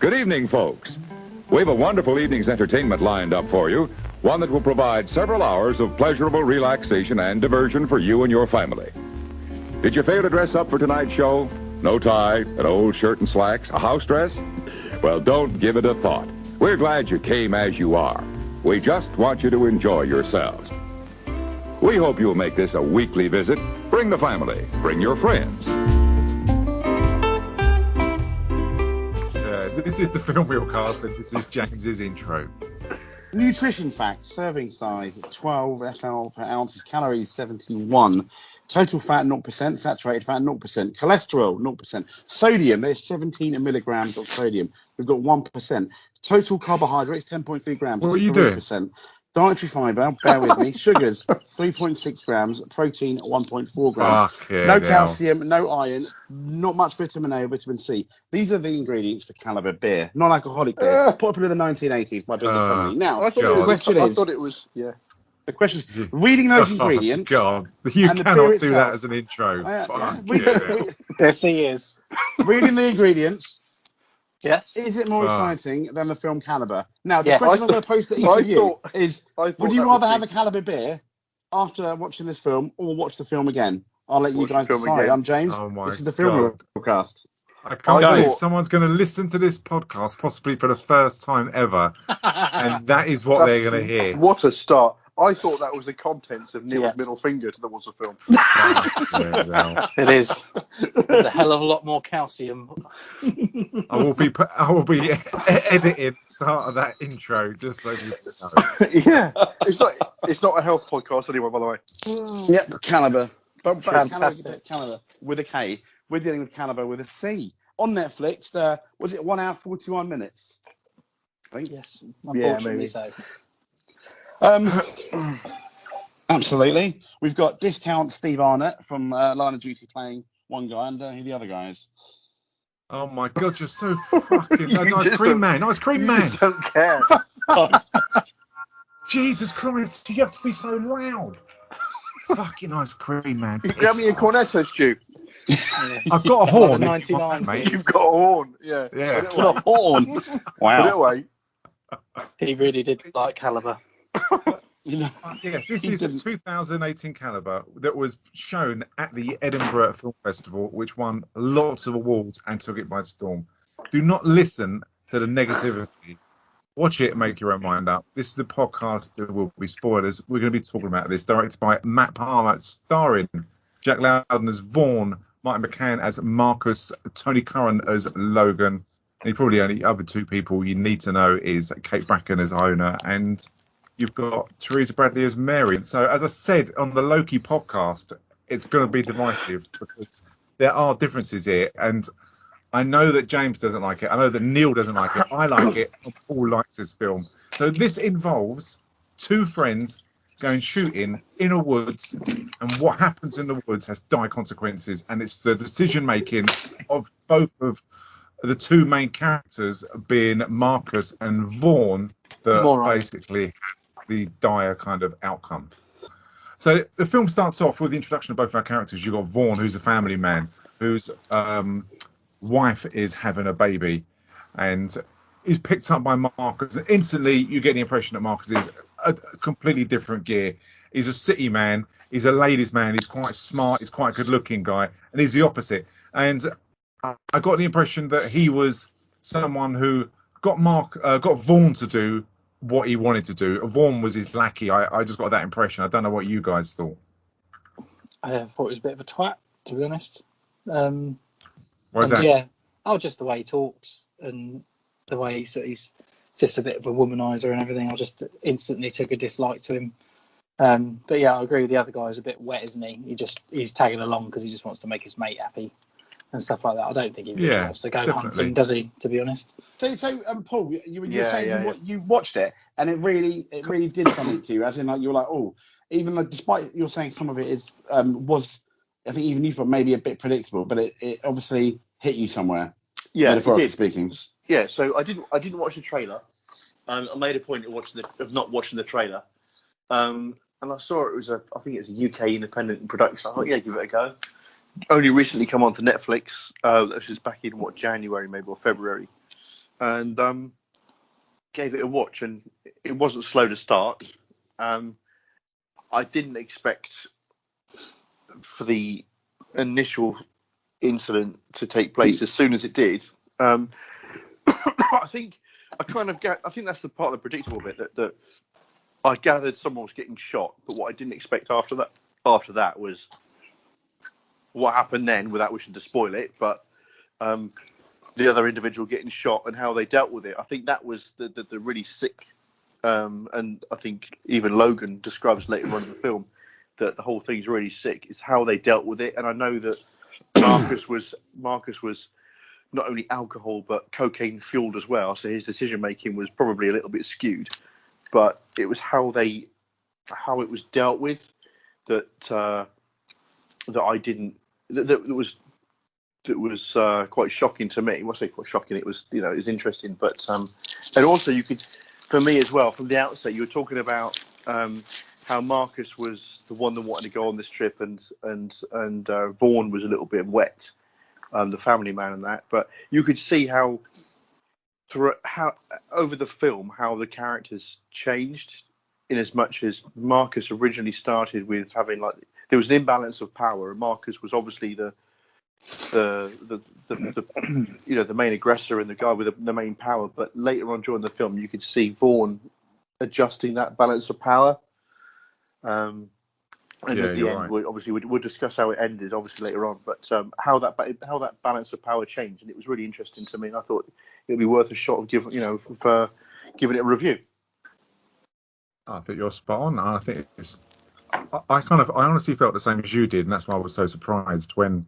Good evening, folks. We have a wonderful evening's entertainment lined up for you, one that will provide several hours of pleasurable relaxation and diversion for you and your family. Did you fail to dress up for tonight's show? No tie, an old shirt and slacks, a house dress? Well, don't give it a thought. We're glad you came as you are. We just want you to enjoy yourselves. We hope you'll make this a weekly visit. Bring the family. Bring your friends. This is the Film Wheelcast, and this is James's intro. Nutrition facts: serving size 12 FL per ounce, calories 71, total fat 0%, saturated fat 0%, cholesterol 0%, sodium, there's 17 milligrams of sodium, we've got 1%, total carbohydrates 10.3 grams, what are you doing? Dietary fibre, bear with me, sugars 3.6 grams, protein 1.4 grams, no calcium, no iron, not much vitamin A or vitamin C. These are the ingredients for Calibre beer, non-alcoholic beer, popular in the 1980s by bigger company. Now, the question is, reading those ingredients, God, you and the cannot beer do itself, that as an intro. Yes, he is. Reading the ingredients. Yes. Is it more exciting than the film Calibre? Now, the Yes. question I'm going to pose to each of you is, would you rather have a Calibre beer after watching this film or watch the film again? I'll let you guys decide. I'm James. This is the Film Podcast. I can't believe someone's going to listen to this podcast, possibly for the first time ever, and that is what they're going to hear. What a start. I thought that was the contents of Neil's middle finger to the What's a Film. It is. There's a hell of a lot more calcium. I will be editing the start of that intro just so you know. Yeah, it's not a health podcast anyway, by the way. Yep, Calibre. Fantastic. Calibre with a K. We're dealing with Calibre with a C. On Netflix, was it 1 hour 41 minutes? I think. Yes, unfortunately so. Absolutely. We've got discount Steve Arnott from Line of Duty playing one guy and the other guys. Oh my God, you're so fucking ice cream man. Ice cream man. You don't care. Jesus Christ, you have to be so loud. Fucking ice cream man. You grab me a cornetto, Stu. I've got a horn. 99, mate. You've got a horn. Yeah. Got a horn. Wow. Put it away. He really did like Calibre. Yes, this is a 2018 Calibre that was shown at the Edinburgh Film Festival, which won lots of awards and took it by storm. Do not listen to the negativity. Watch it and make your own mind up. This is the podcast that will be spoilers. We're going to be talking about this, directed by Matt Palmer, starring Jack Lowden as Vaughn, Martin McCann as Marcus, Tony Curran as Logan, and probably only other two people you need to know is Kate Bracken as Iona, and you've got Teresa Bradley as Mary. So, as I said on the Loki podcast, it's going to be divisive because there are differences here. And I know that James doesn't like it. I know that Neil doesn't like it. I like it. And Paul likes this film. So this involves two friends going shooting in a woods. And what happens in the woods has dire consequences. And it's the decision-making of both of the two main characters being Marcus and Vaughn that basically have the dire kind of outcome. So the film starts off with the introduction of both our characters. You've got Vaughn, who's a family man, whose wife is having a baby, and is picked up by Marcus. Instantly, you get the impression that Marcus is a completely different gear. He's a city man. He's a ladies' man. He's quite smart. He's quite a good-looking guy, and he's the opposite. And I got the impression that he was someone who got Vaughn to do what he wanted to do. Vaughn was his lackey. I just got that impression. I don't know what you guys thought. I thought he was a bit of a twat, to be honest. Why is that? Yeah, just the way he talks and the way he's just a bit of a womanizer and everything. I just instantly took a dislike to him. But yeah, I agree with the other guy. He's a bit wet, isn't he? He's tagging along because he just wants to make his mate happy and stuff like that. I don't think he really wants to go hunting, does he? To be honest. So Paul, you were saying you watched it and it really did something to you, as in like you were like, oh, even though despite you're saying some of it is was, I think even you thought maybe a bit predictable, but it obviously hit you somewhere. Yeah, metaphorically speaking. Yeah, so I didn't watch the trailer. I made a point of not watching the trailer. And I saw it was I think it's a UK independent production. I thought, yeah, give it a go. Only recently come onto Netflix. This was back in January maybe or February. and gave it a watch, and it wasn't slow to start. I didn't expect for the initial incident to take place as soon as it did. I think that's the part of the predictable bit that I gathered someone was getting shot, but what I didn't expect after that was what happened then, without wishing to spoil it. But the other individual getting shot and how they dealt with it, I think that was the really sick. And I think even Logan describes later on in the film that the whole thing's really sick. Is how they dealt with it, and I know that Marcus was not only alcohol but cocaine fueled as well, so his decision making was probably a little bit skewed. But it was how it was dealt with that was quite shocking to me. Well, I say quite shocking. It was, it was interesting, but and also you could, for me as well, from the outset, you were talking about how Marcus was the one that wanted to go on this trip, and Vaughn was a little bit wet, the family man and that. But you could see how over the film how the characters changed, in as much as Marcus originally started with having there was an imbalance of power, and Marcus was obviously the main aggressor and the guy with the main power. But later on during the film, you could see Vaughn adjusting that balance of power. And at the end, right. Obviously we'll discuss how it ended, obviously later on. But how that balance of power changed, and it was really interesting to me. And I thought it would be worth a shot of giving it a review. I think you're spot on. I think it's. I honestly felt the same as you did, and that's why I was so surprised when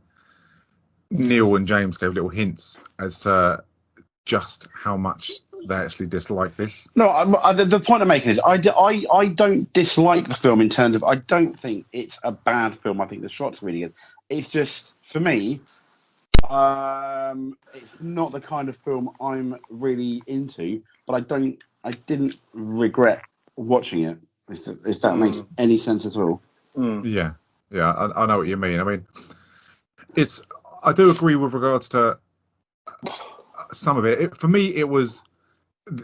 Neil and James gave little hints as to just how much they actually dislike this. No, the point I'm making is I don't dislike the film in terms of I don't think it's a bad film. I think the shot's really good. It's just, for me, it's not the kind of film I'm really into, but I didn't regret watching it, if that makes any sense at all. Yeah, I know what you mean. I mean, I do agree with regards to some of it. For me, it was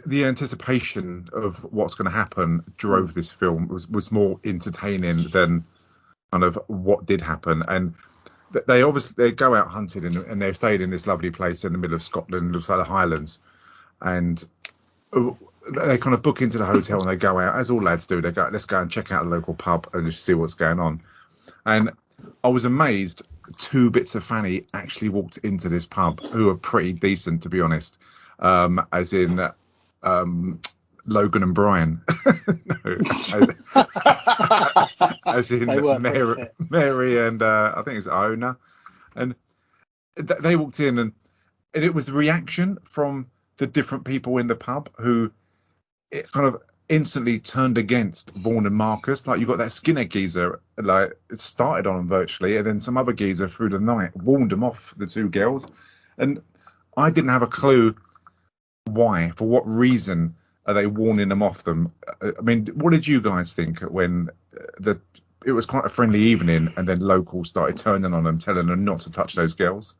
the anticipation of what's going to happen drove this film. Was more entertaining than kind of what did happen. And they go out hunting, and they've stayed in this lovely place in the middle of Scotland, looks like the Highlands, and they kind of book into the hotel and they go out, as all lads do. They go, let's go and check out the local pub and just see what's going on. And I was amazed 2 bits of Fanny actually walked into this pub, who are pretty decent, to be honest, as in Logan and Brian. as in Mary and I think it's Ona. And they walked in, and it was the reaction from the different people in the pub who it kind of instantly turned against Vaughn and Marcus. Like, you got that skinhead geezer, like, it started on them virtually, and then some other geezer through the night warned them off, the 2 girls. And I didn't have a clue why, for what reason are they warning them off them. I mean, what did you guys think when it was quite a friendly evening and then locals started turning on them, telling them not to touch those girls?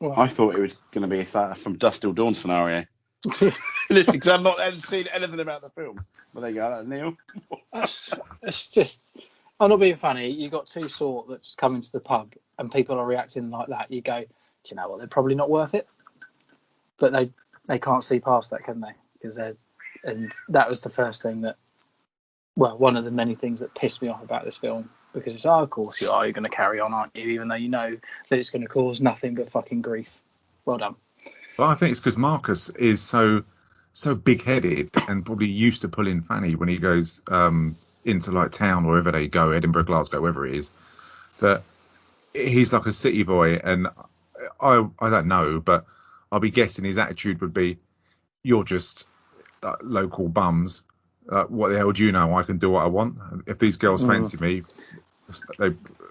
Well, I thought it was going to be a from Dusk Till Dawn scenario. Because I've not seen anything about the film. But there you go, Neil. It's just, I'm not being funny. You got 2 sort that just come into the pub and people are reacting like that. You go, do you know what? They're probably not worth it. But they can't see past that, can they? And that was the first thing that, well, one of the many things that pissed me off about this film, because it's, of course you're going to carry on, aren't you? Even though you know that it's going to cause nothing but fucking grief. Well done. Well, I think it's because Marcus is so big-headed and probably used to pulling Fanny when he goes into like town, wherever they go, Edinburgh, Glasgow, wherever it is, that he's like a city boy. And I don't know, but I'll be guessing his attitude would be, you're just local bums. What the hell do you know? I can do what I want. If these girls fancy me,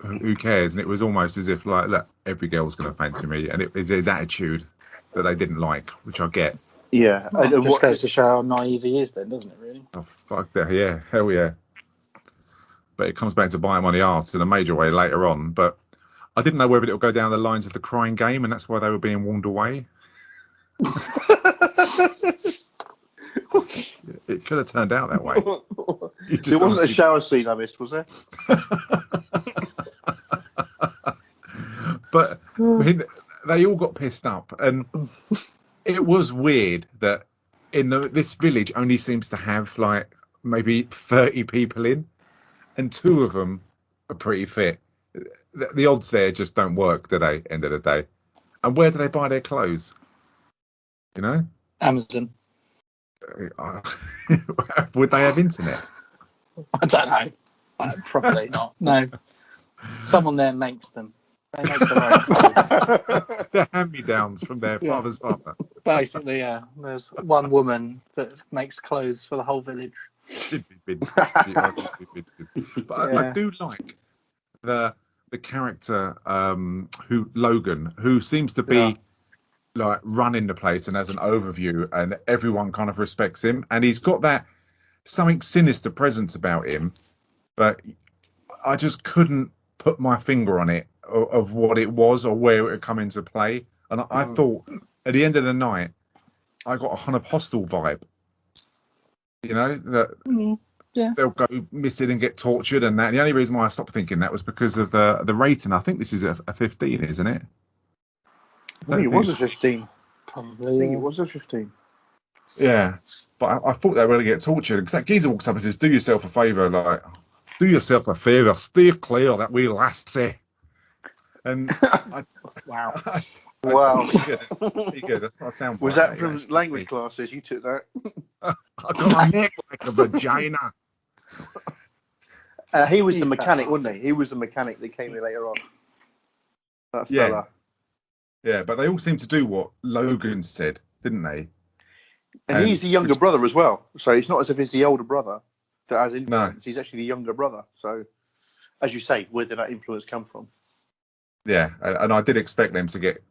who cares? And it was almost as if, like, look, every girl's going to fancy me. And it was his attitude that they didn't like, which I get. Yeah. Well, it just goes to show how naive he is then, doesn't it, really? Oh, fuck that. Yeah, hell yeah. But it comes back to bite him on the arse in a major way later on. But I didn't know whether it would go down the lines of the Crying Game, and that's why they were being warned away. It could have turned out that way. There wasn't a shower scene I missed, was there? But I mean, they all got pissed up, and it was weird that this village only seems to have like maybe 30 people in, and 2 of them are pretty fit. The odds there just don't work, do they? End of the day. And where do they buy their clothes? You know, Amazon. Would they have internet? I don't know. Probably not. No. Someone there makes them. They make their own clothes. They're hand-me-downs from their father's father. Basically, yeah. There's one woman that makes clothes for the whole village. But I do like the character Logan, who seems to be like running the place and has an overview, and everyone kind of respects him, and he's got that something sinister presence about him, but I just couldn't put my finger on it of what it was or where it would come into play. And I thought at the end of the night I got a kind of Hostel vibe, you know, that they'll go missing and get tortured and that. And the only reason why I stopped thinking that was because of the rating. I think this is a 15, isn't it? I think it was a 15. Probably. I think it was a 15. Yeah, but I thought they were going to get tortured, because that geezer walks up and says, "Do yourself a favour, stay clear that wee lassie." And wow. Wow. Pretty good. That's not a sound. Was that from language classes? You took that? I got a neck like a vagina. He was the mechanic, wasn't he? He was the mechanic that came in later on. That fella. Yeah, but they all seem to do what Logan said, didn't they? And he's the younger brother as well. So it's not as if it's the older brother that has influence. No. He's actually the younger brother. So, as you say, where did that influence come from? Yeah, and I did expect them to get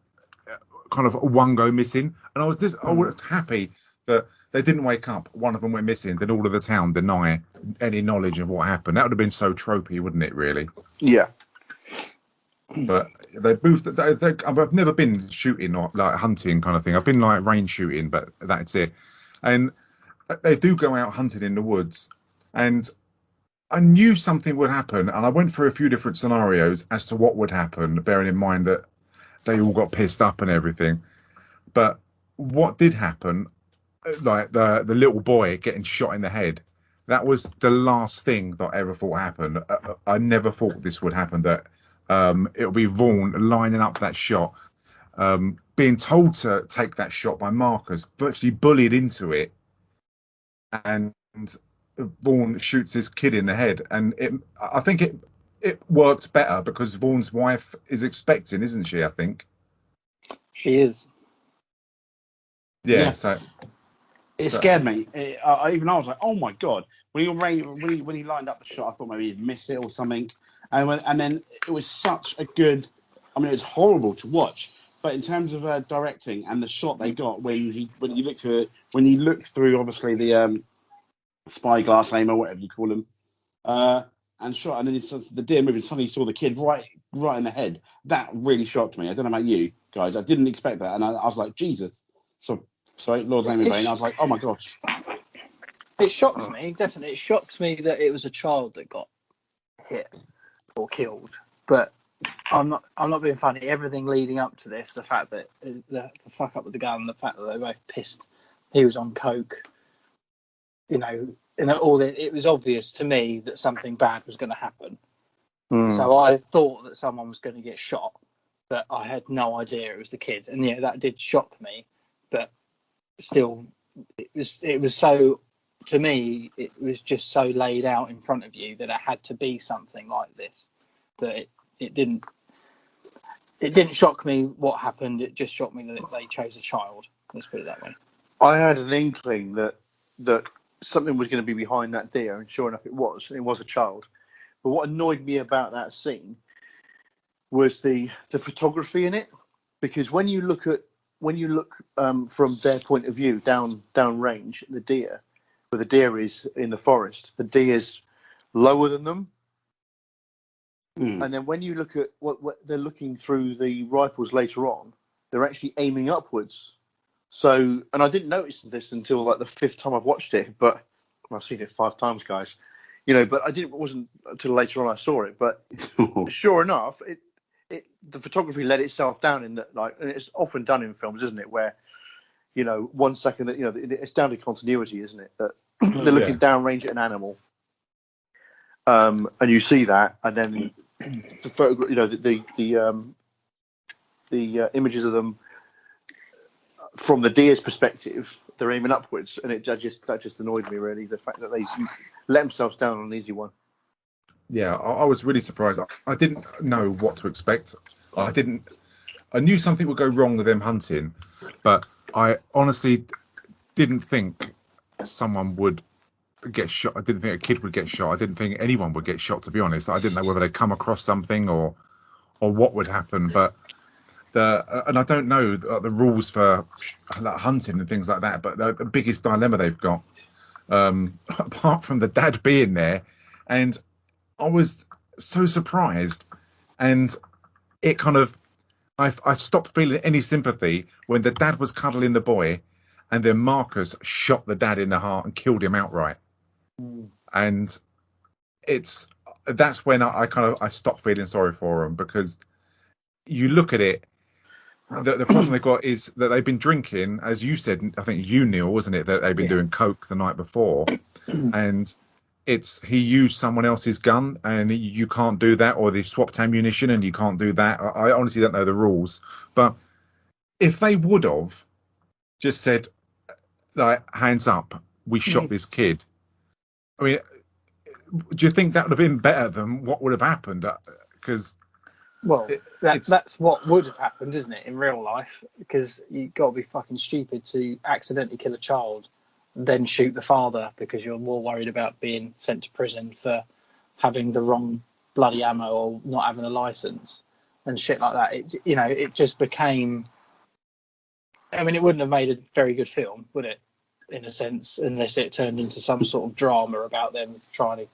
kind of one go missing. And I was happy that they didn't wake up, one of them went missing, then all of the town deny any knowledge of what happened. That would have been so tropey, wouldn't it, really? Yeah. But they moved. I've never been shooting or like hunting kind of thing. I've been like range shooting, but that's it. And they do go out hunting in the woods. And I knew something would happen, and I went through a few different scenarios as to what would happen, bearing in mind that they all got pissed up and everything. But what did happen, like the little boy getting shot in the head, that was the last thing that I ever thought happened. I never thought this would happen. That it'll be Vaughn lining up that shot, being told to take that shot by Marcus, virtually bullied into it, and Vaughn shoots his kid in the head. And I think it worked better because Vaughn's wife is expecting, isn't she? I think she is. Yeah. So it scared me. I was like, oh my god. When he lined up the shot, I thought maybe he'd miss it or something. And then it was such a good. I mean, it was horrible to watch, but in terms of directing and the shot they got when he looked through obviously the spyglass aim or whatever you call them, and shot, and then the deer moving. Suddenly, you saw the kid right in the head. That really shocked me. I don't know about you guys. I didn't expect that, and I was like, Jesus. So, sorry, Lord's name in vain. I was like, oh my gosh. It shocked me, definitely. It shocked me that it was a child that got hit or killed. But I'm not being funny. Everything leading up to this, the fact that the fuck up with the gun, the fact that they both pissed, he was on coke, it was obvious to me that something bad was going to happen. So I thought that someone was going to get shot, but I had no idea it was the kid. And yeah, that did shock me, but still, it was so. To me, it was just so laid out in front of you that it had to be something like this. That it didn't shock me what happened. It just shocked me that they chose a child. Let's put it that way. I had an inkling that something was going to be behind that deer, and sure enough, it was. It was a child. But what annoyed me about that scene was the photography in it, because when you look from their point of view down range, the deer. Where the deer is in the forest, the deer's lower than them. And then when you look at what they're looking through the rifles later on, they're actually aiming upwards. So, and I didn't notice this until like the 5th time I've watched it, but I've seen it 5 times, guys. But it wasn't until later on I saw it. But sure enough, the photography let itself down in that, like, and it's often done in films, isn't it? Where 1 second that it's down to continuity, isn't it? That they're looking downrange at an animal, and you see that, and then the photograph, the images of them from the deer's perspective, they're aiming upwards, and that just annoyed me really. The fact that they let themselves down on an easy one. Yeah, I was really surprised. I didn't know what to expect. I knew something would go wrong with them hunting, but I honestly didn't think someone would get shot. I didn't think a kid would get shot. I didn't think anyone would get shot, to be honest. I didn't know whether they'd come across something or what would happen. But and I don't know the rules for like, hunting and things like that. But the biggest dilemma they've got, apart from the dad being there, and I was so surprised, and it kind of, I stopped feeling any sympathy when the dad was cuddling the boy, and then Marcus shot the dad in the heart and killed him outright. And that's when I stopped feeling sorry for him, because you look at it, the problem they've got is that they've been drinking, as you said, I think you, Neil, wasn't it, that they've been doing coke the night before, and he used someone else's gun, and you can't do that, or they swapped ammunition and you can't do that. I honestly don't know the rules, but if they would have just said, like, hands up, we shot this kid, I mean, do you think that would have been better than what would have happened? Because that's what would have happened, isn't it, in real life? Because you've got to be fucking stupid to accidentally kill a child, then shoot the father because you're more worried about being sent to prison for having the wrong bloody ammo or not having a license and shit like that. It just became. I mean, it wouldn't have made a very good film, would it? In a sense, unless it turned into some sort of drama about them trying to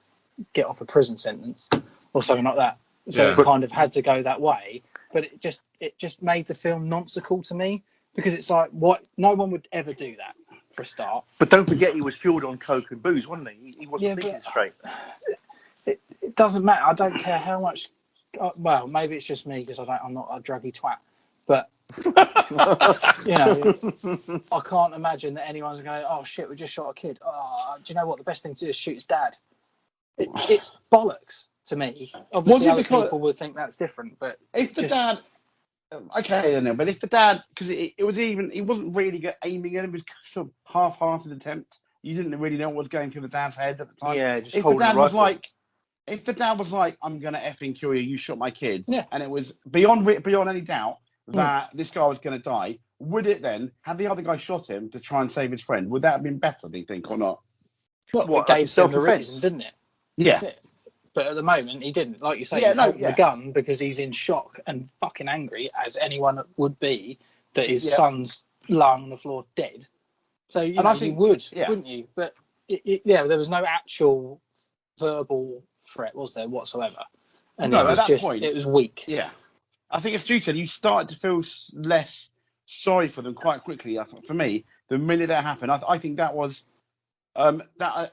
get off a prison sentence or something like that. So it kind of had to go that way, but it just made the film nonsensical to me, because it's like, what? No one would ever do that, for a start. But don't forget, he was fueled on coke and booze, wasn't he? He wasn't thinking straight. It doesn't matter. I don't care how much. Well, maybe it's just me because I'm not a druggy twat, but. I can't imagine that anyone's going, oh shit, we just shot a kid. Oh, do you know what? The best thing to do is shoot his dad. It's bollocks to me. Obviously, other people would think that's different, but if the dad, okay, then, but if the dad, because it wasn't really aiming at him, it was sort of half-hearted attempt. You didn't really know what was going through the dad's head at the time. Yeah, just if the dad was like, I'm gonna effing kill you, you shot my kid, and it was beyond any doubt that this guy was going to die, would it then, had the other guy shot him to try and save his friend, would that have been better, do you think, or not? It gave him a reason, didn't it? Yeah. But at the moment, he didn't. Like you say, he's holding the gun because he's in shock and fucking angry, as anyone would be, that his son's lying on the floor dead. So, you would, wouldn't you? But, there was no actual verbal threat, was there, whatsoever? And no, at that point, it was weak. Yeah. I think, as Stu said, you started to feel less sorry for them quite quickly. For me, the minute that happened, I think that was that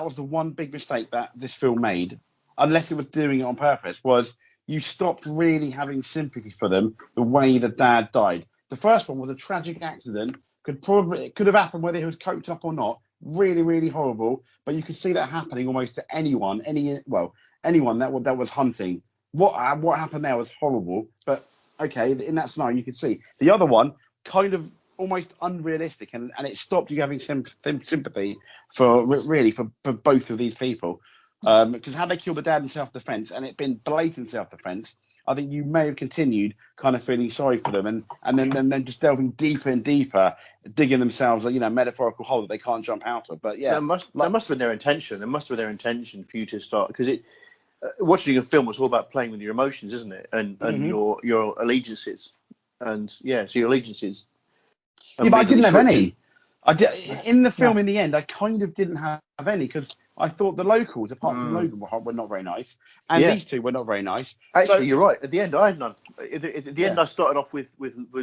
was the one big mistake that this film made, unless it was doing it on purpose, was you stopped really having sympathy for them the way the dad died. The first one was a tragic accident. It could have happened whether he was coked up or not. Really, really horrible. But you could see that happening almost to anyone that was hunting. What happened there was horrible, but okay, in that scenario you could see. The other one, kind of almost unrealistic, and it stopped you having sympathy for both of these people. Because had they killed the dad in self-defense and it been blatant self-defense, I think you may have continued kind of feeling sorry for them, and then just delving deeper and deeper, digging themselves a metaphorical hole that they can't jump out of. But yeah, that must have been their intention. It must have been their intention for you to start, because watching a film is all about playing with your emotions, isn't it? And your allegiances, and so your allegiances. Yeah, but I didn't have any. In the film. In the end, I kind of didn't have any, because I thought the locals, apart from Logan, were not very nice, and these two were not very nice. Actually, you're right. At the end, I had none. At the end, I started off with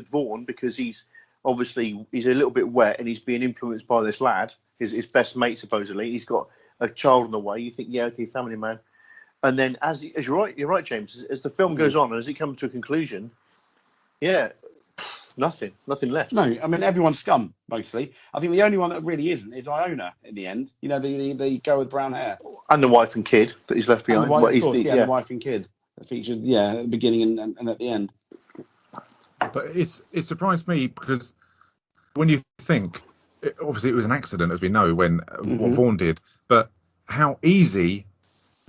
Vaughan, because he's obviously he's a little bit wet and he's being influenced by this lad, his best mate supposedly. He's got a child on the way. You think, yeah, okay, family man. And then as you're right, James. As the film goes on and as it comes to a conclusion, yeah, nothing left. No, I mean everyone's scum mostly. I think the only one that really isn't is Iona in the end. You know, the girl with brown hair And the wife and kid that he's left behind. and the wife, of course, the wife and kid featured, at the beginning and at the end. But it surprised me because when you think, obviously it was an accident, as we know, when what Vaughan did, but how easy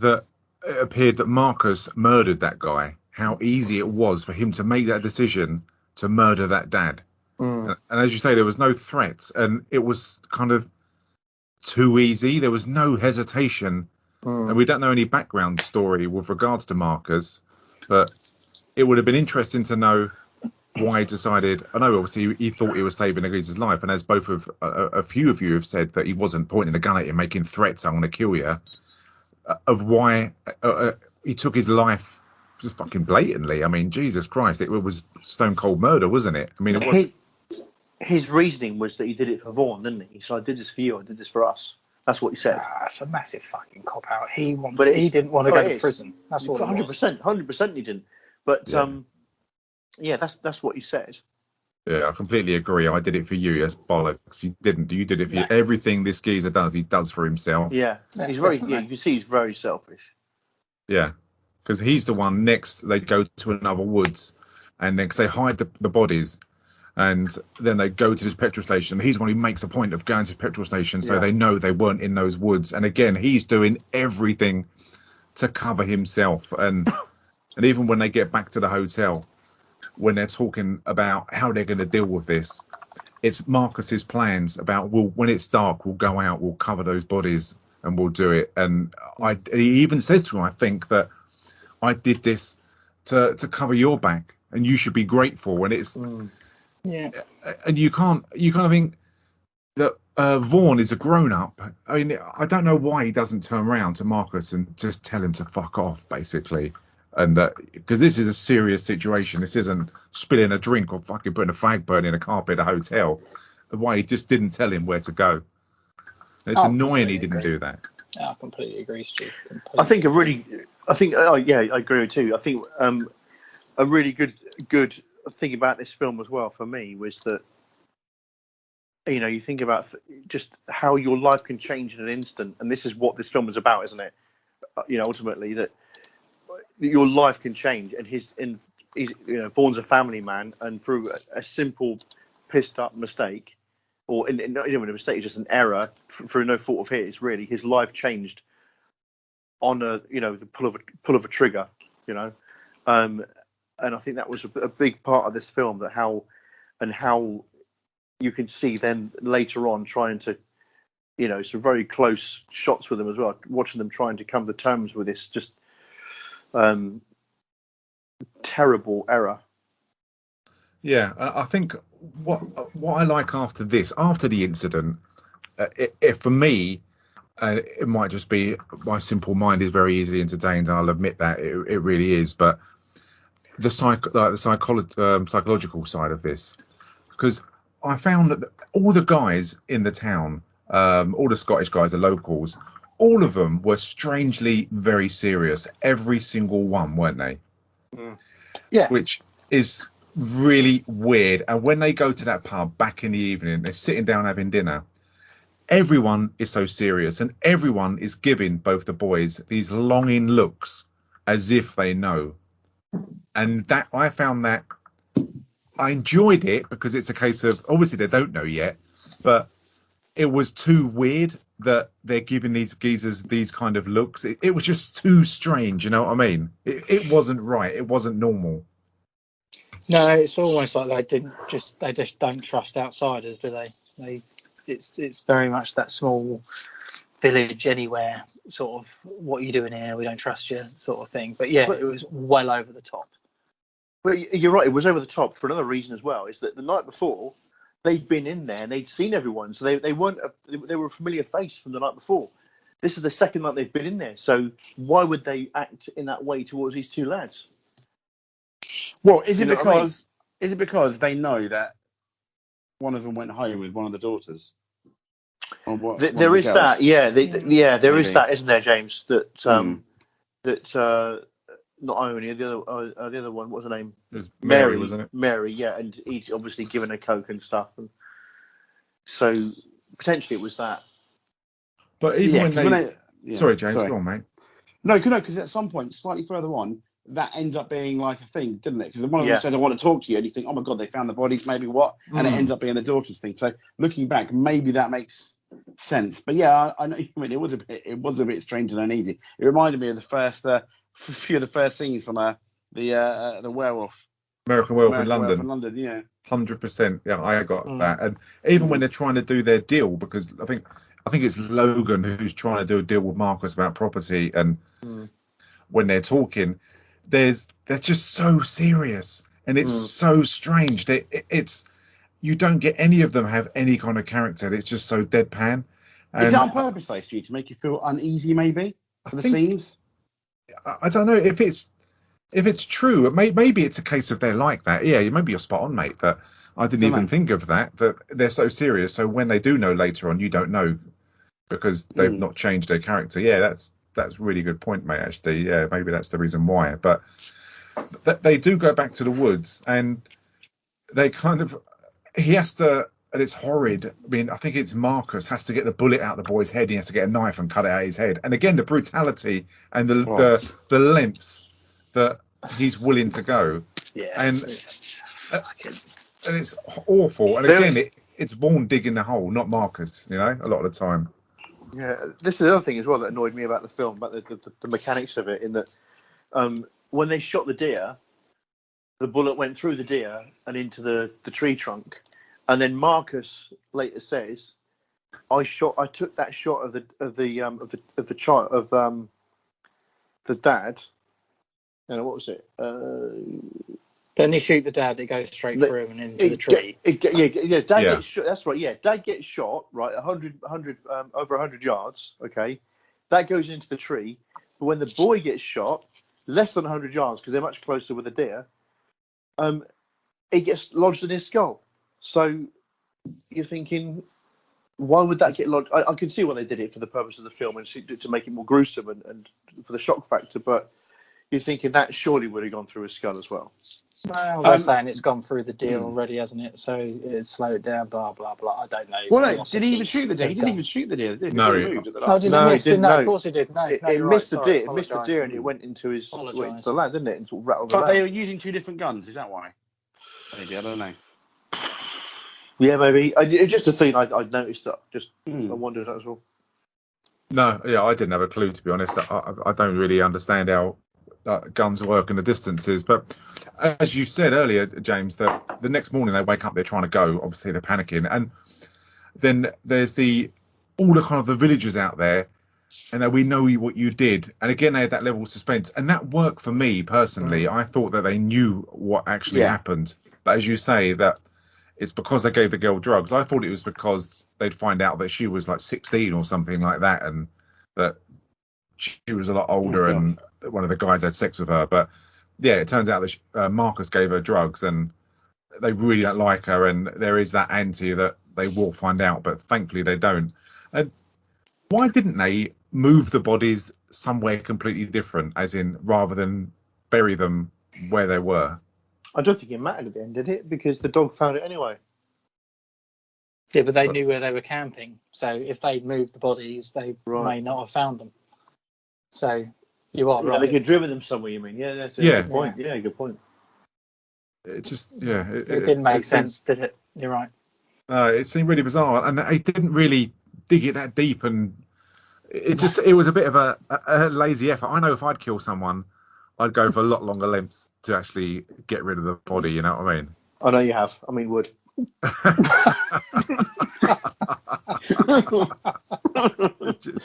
that it appeared that Marcus murdered that guy, how easy it was for him to make that decision to murder that dad. And as you say, there was no threats, and it was kind of too easy. There was no hesitation, and we don't know any background story with regards to Marcus, but it would have been interesting to know why he decided. I know obviously he thought he was saving a geezer's life, and as both of a few of you have said, that he wasn't pointing a gun at him, making threats, "I'm going to kill you," of why he took his life just fucking blatantly. I mean, Jesus Christ, it was stone cold murder, wasn't it? I mean, it was. His reasoning was that he did it for Vaughan, didn't he? So I did this for you, I did this for us. That's what he said. That's a massive fucking cop out. He didn't want to go to prison. That's what 100% he didn't. But yeah, that's what he said. Yeah, I completely agree. I did it for you. Yes, bollocks. You didn't. You did it for you. Everything this geezer does, he does for himself. Yeah, he's very. Yeah, you can see he's very selfish. Yeah, because he's the one next. They go to another woods, and then 'cause they hide the bodies, and then they go to this petrol station. He's the one who makes a point of going to the petrol station, so they know they weren't in those woods. And again, he's doing everything to cover himself. And even when they get back to the hotel, when they're talking about how they're going to deal with this, it's Marcus's plans about, when it's dark, we'll go out, we'll cover those bodies, and we'll do it. And he even says to him, I think, that I did this to cover your back, and you should be grateful. When it's and you kind of think that Vaughan is a grown up. I mean, I don't know why he doesn't turn around to Marcus and just tell him to fuck off, basically. And because this is a serious situation. This isn't spilling a drink or fucking putting a fag burn in a carpet at a hotel. Why he just didn't tell him where to go. It's annoying he didn't do that. Yeah, I completely agree, Stu. I agree with too. I think a really good thing about this film as well for me was that, you know, you think about just how your life can change in an instant, and this is what this film is about, isn't it? You know, ultimately that your life can change, and he's Vaughan's a family man, and through a simple pissed up mistake, or not even a mistake, just an error through no fault of his, really, his life changed on the pull of a trigger, you know. And I think that was a big part of this film, that how you can see then later on trying to, you know, some very close shots with them as well, watching them trying to come to terms with this just terrible error. Yeah, I think what I like after the incident, for me, it might just be my simple mind is very easily entertained, and I'll admit that it really is. But the psychological side of this, because I found that all the guys in the town, all the Scottish guys, the locals, all of them were strangely very serious. Every single one, weren't they? Yeah. Which is really weird. And when they go to that pub back in the evening, they're sitting down having dinner. Everyone is so serious, and everyone is giving both the boys these longing looks as if they know. And that I found that I enjoyed it, because it's a case of, obviously they don't know yet, but it was too weird that they're giving these geezers these kind of looks. It was just too strange, you know what I mean? It wasn't right. It wasn't normal. No, it's almost like they just don't trust outsiders, do they? It's very much that small village anywhere sort of, what are you doing here? We don't trust you sort of thing. But yeah, it was well over the top. But you're right, it was over the top for another reason as well, is that the night before they'd been in there and they'd seen everyone, so they were a familiar face from the night before. This is the second night they've been in there, so why would they act in that way towards these two lads? Well, is it because they know that one of them went home with one of the daughters. Or one There of the is girls. that, yeah, there is Maybe. that, isn't there, James? That Hmm. not only the other one, what's her name? It was Mary, wasn't it? Mary, yeah, and he's obviously given her coke and stuff, and so potentially it was that. But even when 'cause they, yeah, sorry, James, go on, mate. No, because at some point, slightly further on, that ends up being like a thing, didn't it? Because one of them Yeah. says, "I want to talk to you," and you think, "Oh my god, they found the bodies, maybe what?" And it ends up being the daughter's thing. So looking back, maybe that makes sense. But yeah, I know. I mean, it was a bit strange and uneasy. It reminded me of the first few of the first scenes from the werewolf. American Werewolf in Werewolf London. in London, yeah. 100%. Yeah, I got that. And even when they're trying to do their deal, because I think it's Logan who's trying to do a deal with Marcus about property, and when they're talking, they're just so serious, and it's so strange. It's you don't get any of them have any kind of character. It's just so deadpan. And Is it on purpose, though, Stu, to make you feel uneasy, maybe, for the scenes? I don't know if it's true. Maybe it's a case of they're like that. Yeah, maybe you're spot on, mate. But I didn't even think of that they're so serious. So when they do know later on, you don't know because they've not changed their character. Yeah, that's a really good point, mate. Actually, yeah, maybe that's the reason why. But they do go back to the woods, and they kind of he has to. And it's horrid. I mean, I think it's Marcus has to get the bullet out of the boy's head. He has to get a knife and cut it out his head. And again, the brutality and the lengths that he's willing to go. Yeah. And it's awful. And again, it's Vaughn digging the hole, not Marcus. You know, a lot of the time. Yeah, this is the other thing as well that annoyed me about the film, about the mechanics of it, in that when they shot the deer, the bullet went through the deer and into the tree trunk. And then Marcus later says, "I took that shot of the child of the dad. And what was it? Then they shoot the dad. It goes straight through and into the tree. Dad gets shot. That's right. Yeah, Dad gets shot. Right, 100 over 100 yards. Okay, that goes into the tree. But when the boy gets shot, less than 100 yards because they're much closer with the deer. It gets lodged in his skull. So you're thinking, why would that get lodged? I can see why they did it for the purpose of the film and to make it more gruesome and for the shock factor. But you're thinking that surely would have gone through his skull as well. Well, they're saying it's gone through the deer already, hasn't it? So it's slowed down, blah, blah, blah. I don't know. Well, no, did he even shoot the deer? He didn't even shoot the deer, did he? No. He didn't. No, of course he did. No, it missed the deer. It missed the deer and it went into the land, didn't it? And sort of rattled But around. they were using two different guns. Is that why? Maybe, I don't know. Yeah, maybe. It's just a thing I'd noticed that. I wondered that as well. No, yeah, I didn't have a clue, to be honest. I don't really understand how guns work and the distances. But as you said earlier, James, that the next morning they wake up, they're trying to go. Obviously, they're panicking. And then there's all the kind of the villagers out there, and we know what you did. And again, they had that level of suspense. And that worked for me personally. I thought that they knew what actually happened. But as you say, that it's because they gave the girl drugs. I thought it was because they'd find out that she was like 16 or something like that, and that she was a lot older and one of the guys had sex with her. But yeah, it turns out that Marcus gave her drugs and they really don't like her, and there is that anti that they will find out, but thankfully they don't. And why didn't they move the bodies somewhere completely different, as in rather than bury them where they were? I don't think it mattered at the end, did it? Because the dog found it anyway. Yeah, but they knew where they were camping. So if they'd moved the bodies, they may not have found them. So you are right. They could have driven them somewhere, you mean? Yeah, that's a good point. Yeah, good point. It just, it didn't make sense, did it? You're right. It seemed really bizarre, and it didn't really dig it that deep, and it was a bit of a lazy effort. I know if I'd kill someone, I'd go for a lot longer lengths to actually get rid of the body. You know what I mean? I know you have. I mean, would.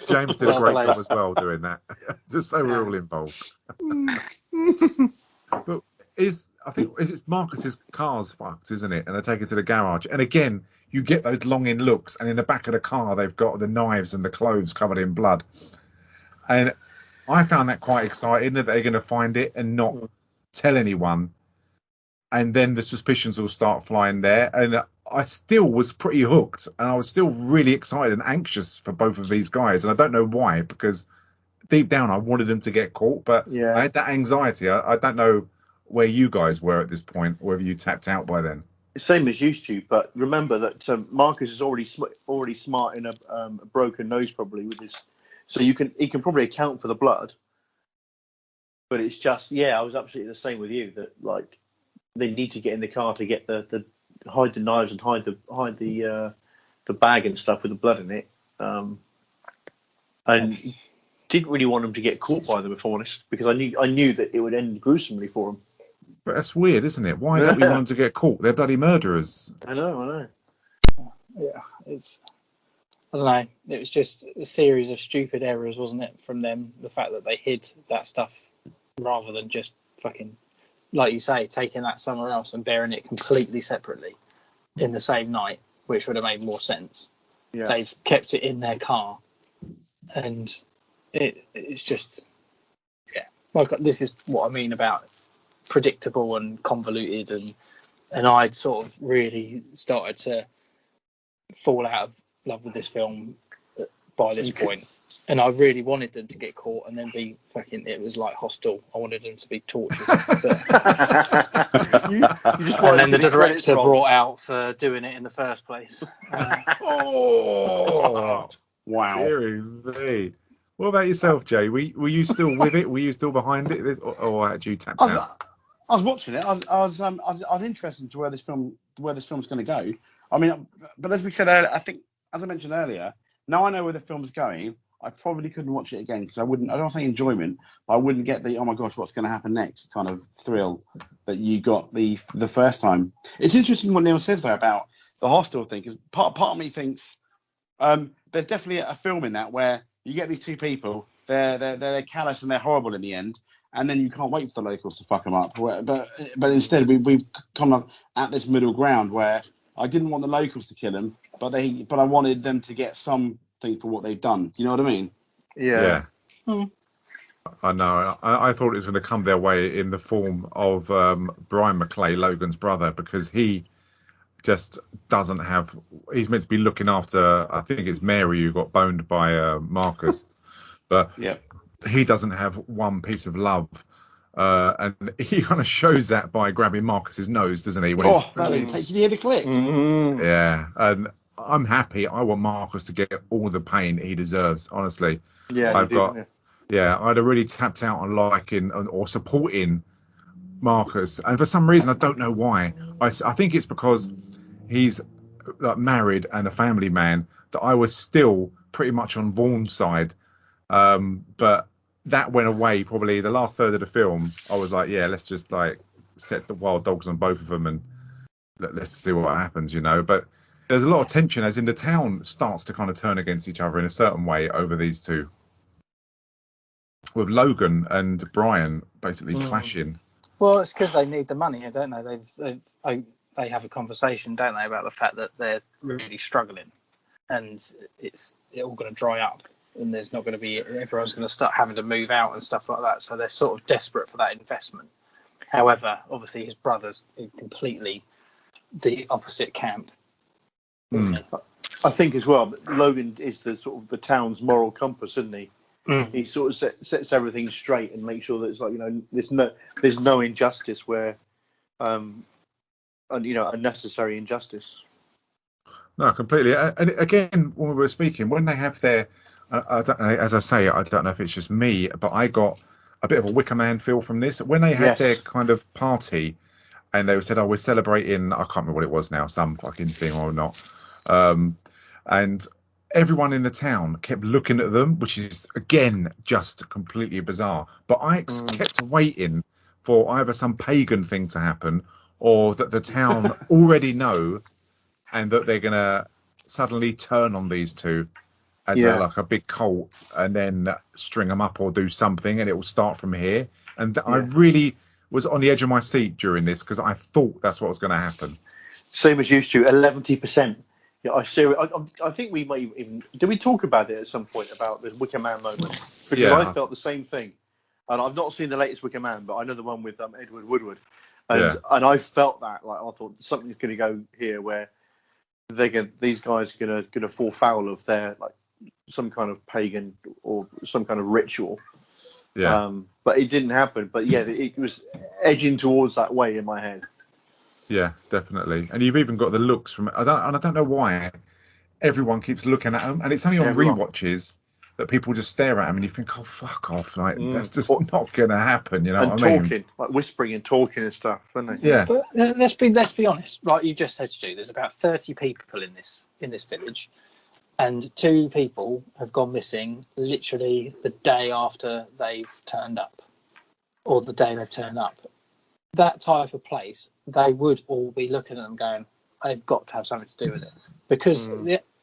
James did a great job as well doing that. Just so we're all involved. But I think it's Marcus's car's fucked, isn't it? And they take it to the garage. And again, you get those longing looks, and in the back of the car they've got the knives and the clothes covered in blood. And I found that quite exciting that they're going to find it and not tell anyone. and then the suspicions will start flying there. And I still was pretty hooked, and I was still really excited and anxious for both of these guys. And I don't know why, because deep down I wanted them to get caught, but I had that anxiety. I don't know where you guys were at this point, or whether you tapped out by then. Same as used to, but remember that Marcus is already smart in a broken nose probably with his, so he can probably account for the blood. But it's just, I was absolutely the same with you, that like they need to get in the car to get the hide the knives and hide the bag and stuff with the blood in it, and didn't really want them to get caught by them, if I'm honest, because I knew that it would end gruesomely for them. But that's weird, isn't it? Why don't we want them to get caught? They're bloody murderers. I know. Yeah, I don't know. It was just a series of stupid errors, wasn't it, from them? The fact that they hid that stuff rather than just fucking, like you say, taking that somewhere else and burying it completely separately in the same night, which would have made more sense. Yeah. They've kept it in their car, and it's just, like, this is what I mean about predictable and convoluted, and I'd sort of really started to fall out of love with this film by this point, and I really wanted them to get caught and then be fucking, it was like Hostel, I wanted them to be tortured, but you just and then the director brought out for doing it in the first place. Wow. Seriously. What about yourself, Jay? Were you still with it? Were you still behind it, or had you tapped out? I was watching it. I was interested to where this film's going to go. I mean, but as we said earlier, I think, as I mentioned earlier, now I know where the film's going, I probably couldn't watch it again, because I don't say enjoyment, but I wouldn't get the, oh my gosh, what's going to happen next kind of thrill that you got the first time. It's interesting what Neil says though about the Hostel thing, because part of me thinks there's definitely a film in that where you get these two people, they're callous and they're horrible in the end, and then you can't wait for the locals to fuck them up. But instead we've come up at this middle ground where I didn't want the locals to kill him, but I wanted them to get something for what they've done. You know what I mean? Yeah. I know. I thought it was going to come their way in the form of Brian McClay, Logan's brother, because he just doesn't have. He's meant to be looking after, I think it's Mary who got boned by Marcus, but he doesn't have one piece of love. And he kind of shows that by grabbing Marcus's nose, doesn't he? Did you hear the click? Mm-hmm. Yeah, and I'm happy. I want Marcus to get all the pain he deserves, honestly. Yeah, I'd have really tapped out on liking or supporting Marcus, and for some reason I don't know why. I think it's because he's like married and a family man that I was still pretty much on Vaughn's side, but that went away probably the last third of the film. I was like, yeah, let's just like set the wild dogs on both of them and let's see what happens, you know. But there's a lot of tension as in the town starts to kind of turn against each other in a certain way over these two, with Logan and Brian basically clashing. Well, it's because they need the money, don't they? They have a conversation, don't they, about the fact that they're really struggling, and it's all going to dry up, and there's not going to be, everyone's going to start having to move out and stuff like that. So they're sort of desperate for that investment. However, obviously his brother's in completely the opposite camp. I think as well, Logan is the sort of the town's moral compass, isn't he? He sort of sets everything straight and makes sure that it's like, you know, there's no injustice where, unnecessary injustice. No, completely. And again, when we were speaking, when they have their, I don't know, as I say, I don't know if it's just me, but I got a bit of a Wicker Man feel from this. When they had their kind of party, and they said, "Oh, we're celebrating," I can't remember what it was now, some fucking thing or not, and everyone in the town kept looking at them, which is again just completely bizarre. But I kept waiting for either some pagan thing to happen, or that the town already know, and that they're gonna suddenly turn on these two as a big cult, and then string them up or do something, and it will start from here. And I really was on the edge of my seat during this because I thought that's what was going to happen. Same as used to, 11%. Yeah, I think we might even. Did we talk about it at some point about the Wicker Man moment? Because I felt the same thing, and I've not seen the latest Wicker Man, but I know the one with Edward Woodward. And I felt that, like, I thought something's going to go here where these guys are going to fall foul of their, like, some kind of pagan or some kind of ritual. Yeah. But it didn't happen. But yeah, it was edging towards that way in my head. Yeah, definitely. And you've even got the looks from. I don't know why everyone keeps looking at them, and it's only on rewatches that people just stare at them, and you think, "Oh, fuck off!" Like that's just not gonna happen. You know what I mean? Talking, like whispering and talking and stuff, aren't they? Yeah. But let's be honest. Like you just said, Stu, there's about 30 people in this village, and 2 people have gone missing literally the day after they've turned up, or the day they've turned up. That type of place, they would all be looking at them going, they've got to have something to do with it. Because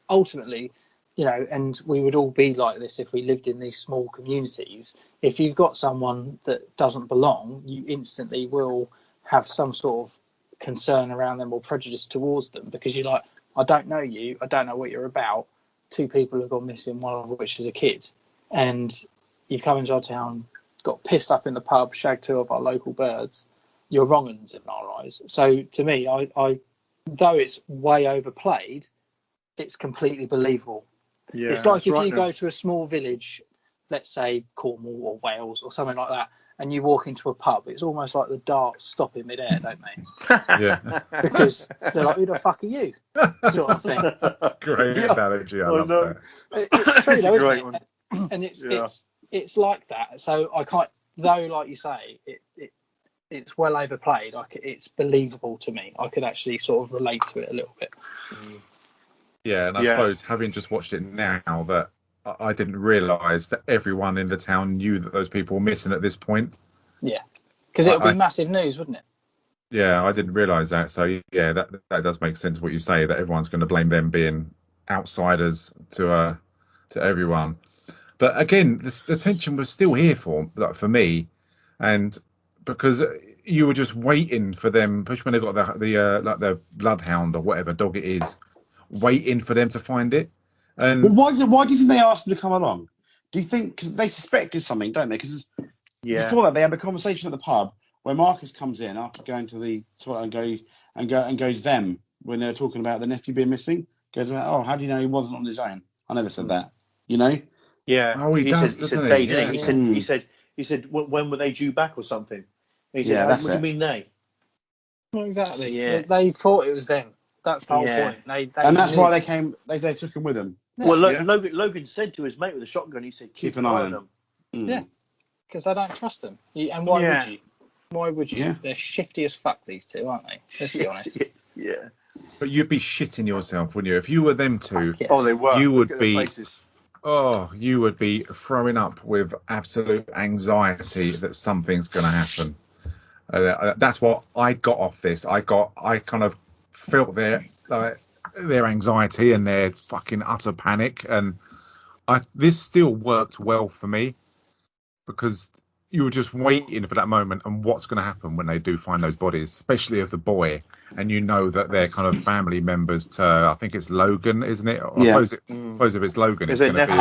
ultimately, you know, and we would all be like this if we lived in these small communities. If you've got someone that doesn't belong, you instantly will have some sort of concern around them or prejudice towards them, because you're like, I don't know you, I don't know what you're about. 2 people have gone missing, one of which is a kid. And you've come into our town, got pissed up in the pub, shagged 2 of our local birds. You're wrong in our eyes. So to me, I though it's way overplayed, it's completely believable. Yeah, it's like if you go to a small village, let's say Cornwall or Wales or something like that, and you walk into a pub, it's almost like the darts stop in midair, don't they? Yeah. Because they're like, who the fuck are you? Sort of thing. Great analogy. I love that. It's true though, isn't it? One. And it's like that. So I can't, though, like you say, it's well overplayed. It's believable to me. I could actually sort of relate to it a little bit. Yeah, and I suppose having just watched it now, that I didn't realise that everyone in the town knew that those people were missing at this point. Yeah, because it would be massive news, wouldn't it? Yeah, I didn't realise that. So yeah, that does make sense what you say, that everyone's going to blame them being outsiders to everyone. But again, the tension was still here for me, and because you were just waiting for them, especially when they got the like the bloodhound or whatever dog it is, waiting for them to find it. And why do you think they asked them to come along? Do you think because they suspected something, don't they? Because before that, they had a conversation at the pub where Marcus comes in after going to the toilet and goes them when they're talking about the nephew being missing. Goes, oh, how do you know he wasn't on his own? I never said that. You know? Yeah. Oh, he does, doesn't he? They, Yeah. He said, when were they due back or something? And he Yeah, said, what do you mean they? Well, exactly. Yeah. They thought it was them. That's the whole point. And that's why they came. They took him with them. Yeah. Well, Logan said to his mate with a shotgun, he said, keep an eye on them. Yeah, because they don't trust them. And why would you? Why would you? Yeah. They're shifty as fuck, these 2, aren't they? Let's be honest. Yeah. But you'd be shitting yourself, wouldn't you? If you were them 2, Yes. Oh, they were. you would be. Oh, you would be throwing up with absolute anxiety that something's going to happen. That's what I got off this. I kind of felt their anxiety and their fucking utter panic, and this still worked well for me because you were just waiting for that moment and what's going to happen when they do find those bodies, especially of the boy, and you know that they're kind of family members to, I think it's Logan, isn't it? Yeah. I suppose if it's Logan, it's going to be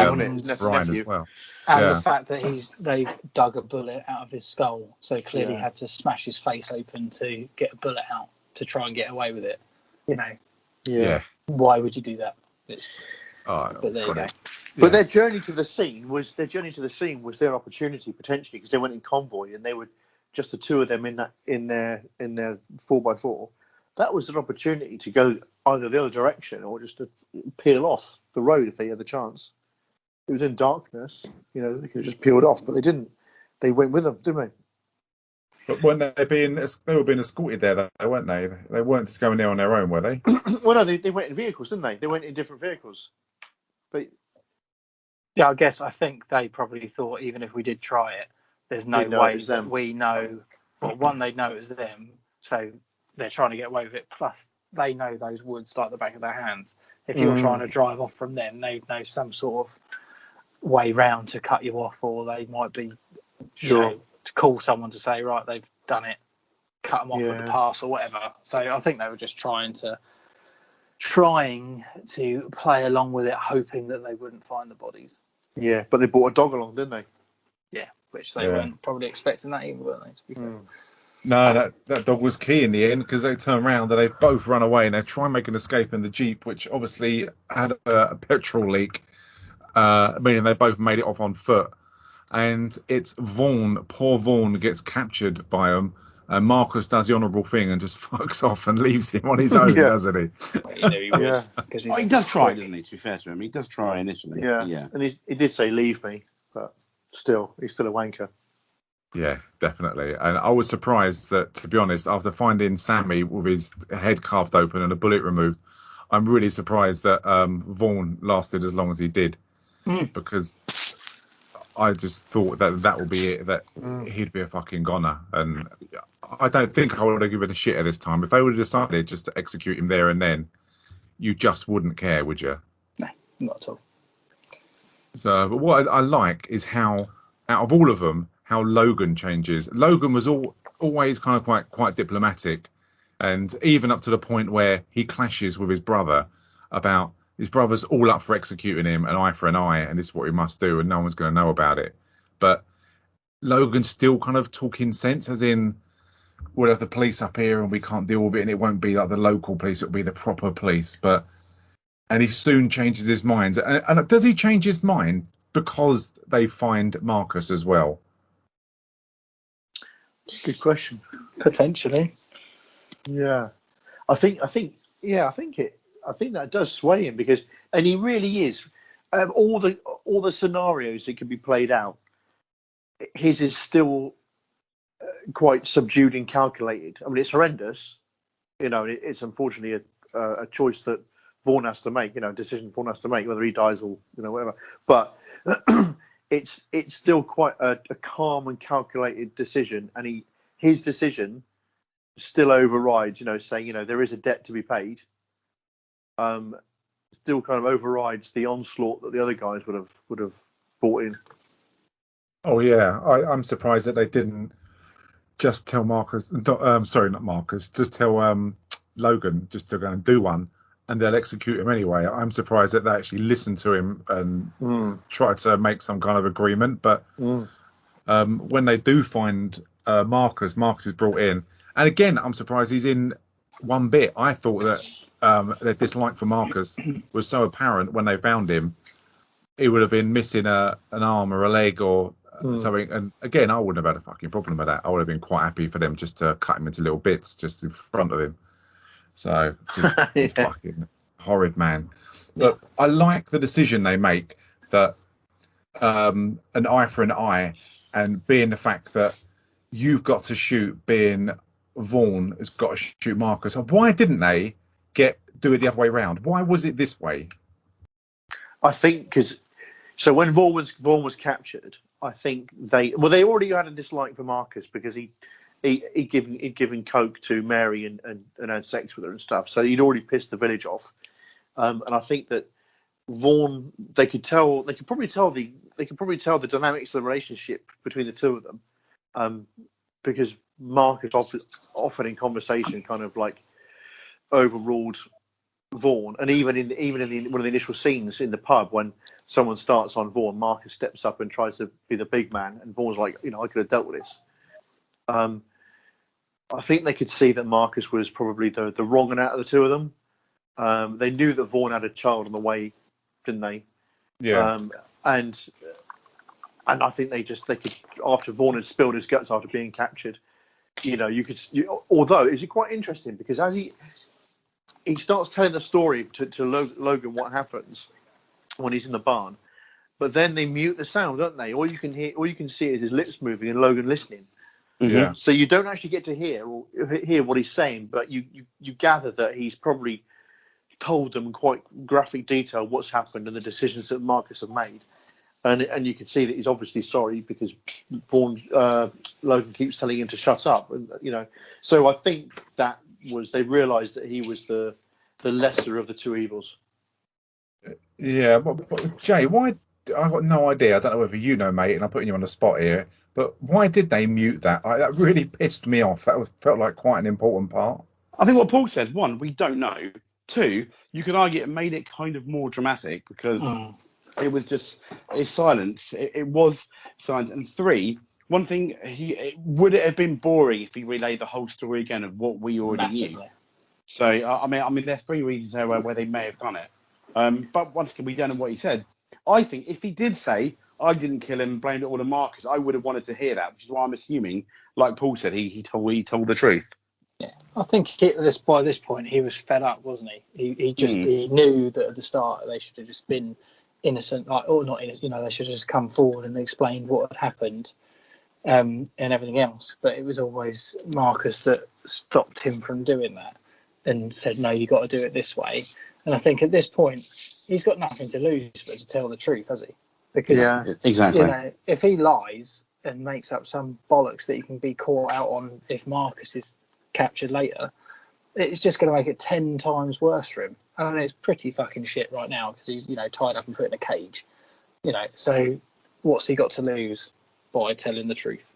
Brian as well. And the fact that they've dug a bullet out of his skull, so clearly had to smash his face open to get a bullet out to try and get away with it. You know. Yeah. Why would you do that? But there you go. But their journey to the scene was their opportunity potentially, because they went in convoy and they were just the 2 of them in their 4x4. That was an opportunity to go either the other direction or just to peel off the road if they had the chance. It was in darkness, you know, they could have just peeled off, but they didn't. They went with them, didn't they? But when they were being escorted there, though, weren't they? They weren't just going there on their own, were they? Well, no, they went in vehicles, didn't they? They went in different vehicles. But yeah, I think they probably thought even if we did try it, there's no way that we know. Well, one, they know it was them, so they're trying to get away with it. Plus, they know those woods like the back of their hands. If you're trying to drive off from them, they know some sort of way round to cut you off, or they might be to call someone to say, right, they've done it, cut them off at the pass or whatever. So I think they were just trying to play along with it, hoping that they wouldn't find the bodies. Yeah, but they brought a dog along, didn't they? Yeah, which they weren't probably expecting that either, were they? To be fair. No, that dog was key in the end because they turn around and they both run away and they try and make an escape in the Jeep, which obviously had a petrol leak, meaning they both made it off on foot. And it's Vaughn, poor Vaughn, gets captured by them. And Marcus does the honourable thing and just fucks off and leaves him on his own, Yeah. doesn't he? Well, you know he would. Yeah. 'Cause he's Oh, he does try, doesn't he? To be fair to him, he does try initially. Yeah. And he did say leave me, but still, he's still a wanker. Yeah, definitely. And I was surprised that, to be honest, after finding Sammy with his head carved open and a bullet removed, I'm really surprised that Vaughn lasted as long as he did. Because I just thought that would be it, that he'd be a fucking goner. And I don't think I would have given a shit at this time. If they would have decided just to execute him there and then, you just wouldn't care, would you? No, not at all. So, but what I like is how, out of all of them, how Logan changes. Logan was always kind of quite diplomatic, and even up to the point where he clashes with his brother about his brother's all up for executing him, an eye for an eye, and this is what he must do, and no one's going to know about it. But Logan's still kind of talking sense, as in, we'll have the police up here and we can't deal with it, and it won't be like the local police, it'll be the proper police. And he soon changes his mind. And does he change his mind because they find Marcus as well? Good question. Potentially. Yeah, I think that does sway him because, and he really is. All the scenarios that can be played out, his is still quite subdued and calculated. I mean, it's horrendous. You know, it's unfortunately a choice that Vaughn has to make. You know, a decision Vaughn has to make, whether he dies or whatever. But it's still quite a calm and calculated decision, and his decision still overrides, saying, there is a debt to be paid. Still kind of overrides the onslaught that the other guys would have brought in. Oh yeah, I'm surprised that they didn't just tell Marcus. Sorry, not Marcus. Just tell Logan just to go and do one, and they'll execute him anyway. I'm surprised that they actually listened to him and tried to make some kind of agreement. But when they do find Marcus is brought in. And again, I'm surprised he's in one bit. I thought that their dislike for Marcus was so apparent when they found him. He would have been missing an arm or a leg or something. And again, I wouldn't have had a fucking problem with that. I would have been quite happy for them just to cut him into little bits just in front of him. So he's fucking horrid, man. But I like the decision they make that an eye for an eye, and being the fact that you've got to shoot, being Vaughn has got to shoot Marcus. Why didn't they do it the other way around? Why was it this way? I think so when Vaughn was captured, I think they already had a dislike for Marcus because he'd given coke to Mary and had sex with her and stuff. So he'd already pissed the village off. And I think that Vaughn, they could probably tell the dynamics of the relationship between the two of them. Because Marcus often in conversation kind of like overruled Vaughn, and even in one of the initial scenes in the pub when someone starts on Vaughn, Marcus steps up and tries to be the big man, and Vaughn's like, I could have dealt with this. I think they could see that Marcus was probably the wrong one out of the two of them. They knew that Vaughn had a child on the way, didn't they? Yeah. And I think they could, after Vaughn had spilled his guts after being captured, although it's quite interesting because as he starts telling the story to Logan what happens when he's in the barn, but then they mute the sound, don't they? All you can see is his lips moving and Logan listening. Yeah. So you don't actually get to hear what he's saying, but you gather that he's probably told them in quite graphic detail what's happened and the decisions that Marcus have made. And you can see that he's obviously sorry because Logan keeps telling him to shut up, and So I think that was, they realised that he was the lesser of the two evils. Yeah, but Jay, why? I got no idea. I don't know whether you know, mate, and I'm putting you on the spot here. But why did they mute that? That really pissed me off. That felt like quite an important part. I think what Paul said. One, we don't know. Two, you could argue it made it kind of more dramatic because. It was just silence. It was silence. And three, One thing, would it have been boring if he relayed the whole story again of what we already knew? So, I mean, there are 3 reasons there where they may have done it. But once again, we don't know what he said. I think if he did say, I didn't kill him, blamed it all on Marcus, I would have wanted to hear that, which is why I'm assuming, like Paul said, he told the truth. Yeah, I think by this point he was fed up, wasn't he? He knew that at the start they should have just been innocent, or not innocent. They should have just come forward and explained what had happened, and everything else. But it was always Marcus that stopped him from doing that and said, "No, you got to do it this way." And I think at this point he's got nothing to lose but to tell the truth, has he? Because exactly. If he lies and makes up some bollocks that he can be caught out on if Marcus is captured later, it's just going to make it 10 times worse for him. I mean, it's pretty fucking shit right now because he's tied up and put in a cage. So what's he got to lose by telling the truth?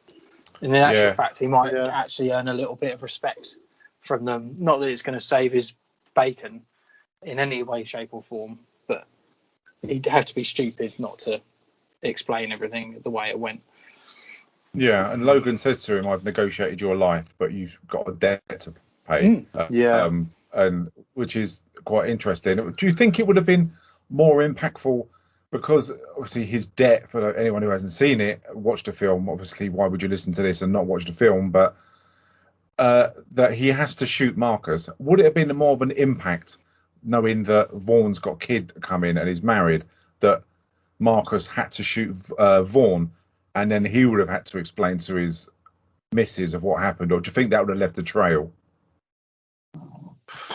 And in actual fact, he might actually earn a little bit of respect from them. Not that it's going to save his bacon in any way, shape, or form, but he'd have to be stupid not to explain everything the way it went. Yeah, and Logan says to him, "I've negotiated your life, but you've got a debt to pay." And which is quite interesting. Do you think it would have been more impactful? Because obviously his debt, for anyone who hasn't seen it, watched the film, obviously why would you listen to this and not watch the film? But that he has to shoot Marcus. Would it have been more of an impact knowing that Vaughn's got a kid coming and he's married, that Marcus had to shoot Vaughn, and then he would have had to explain to his missus of what happened? Or do you think that would have left a trail?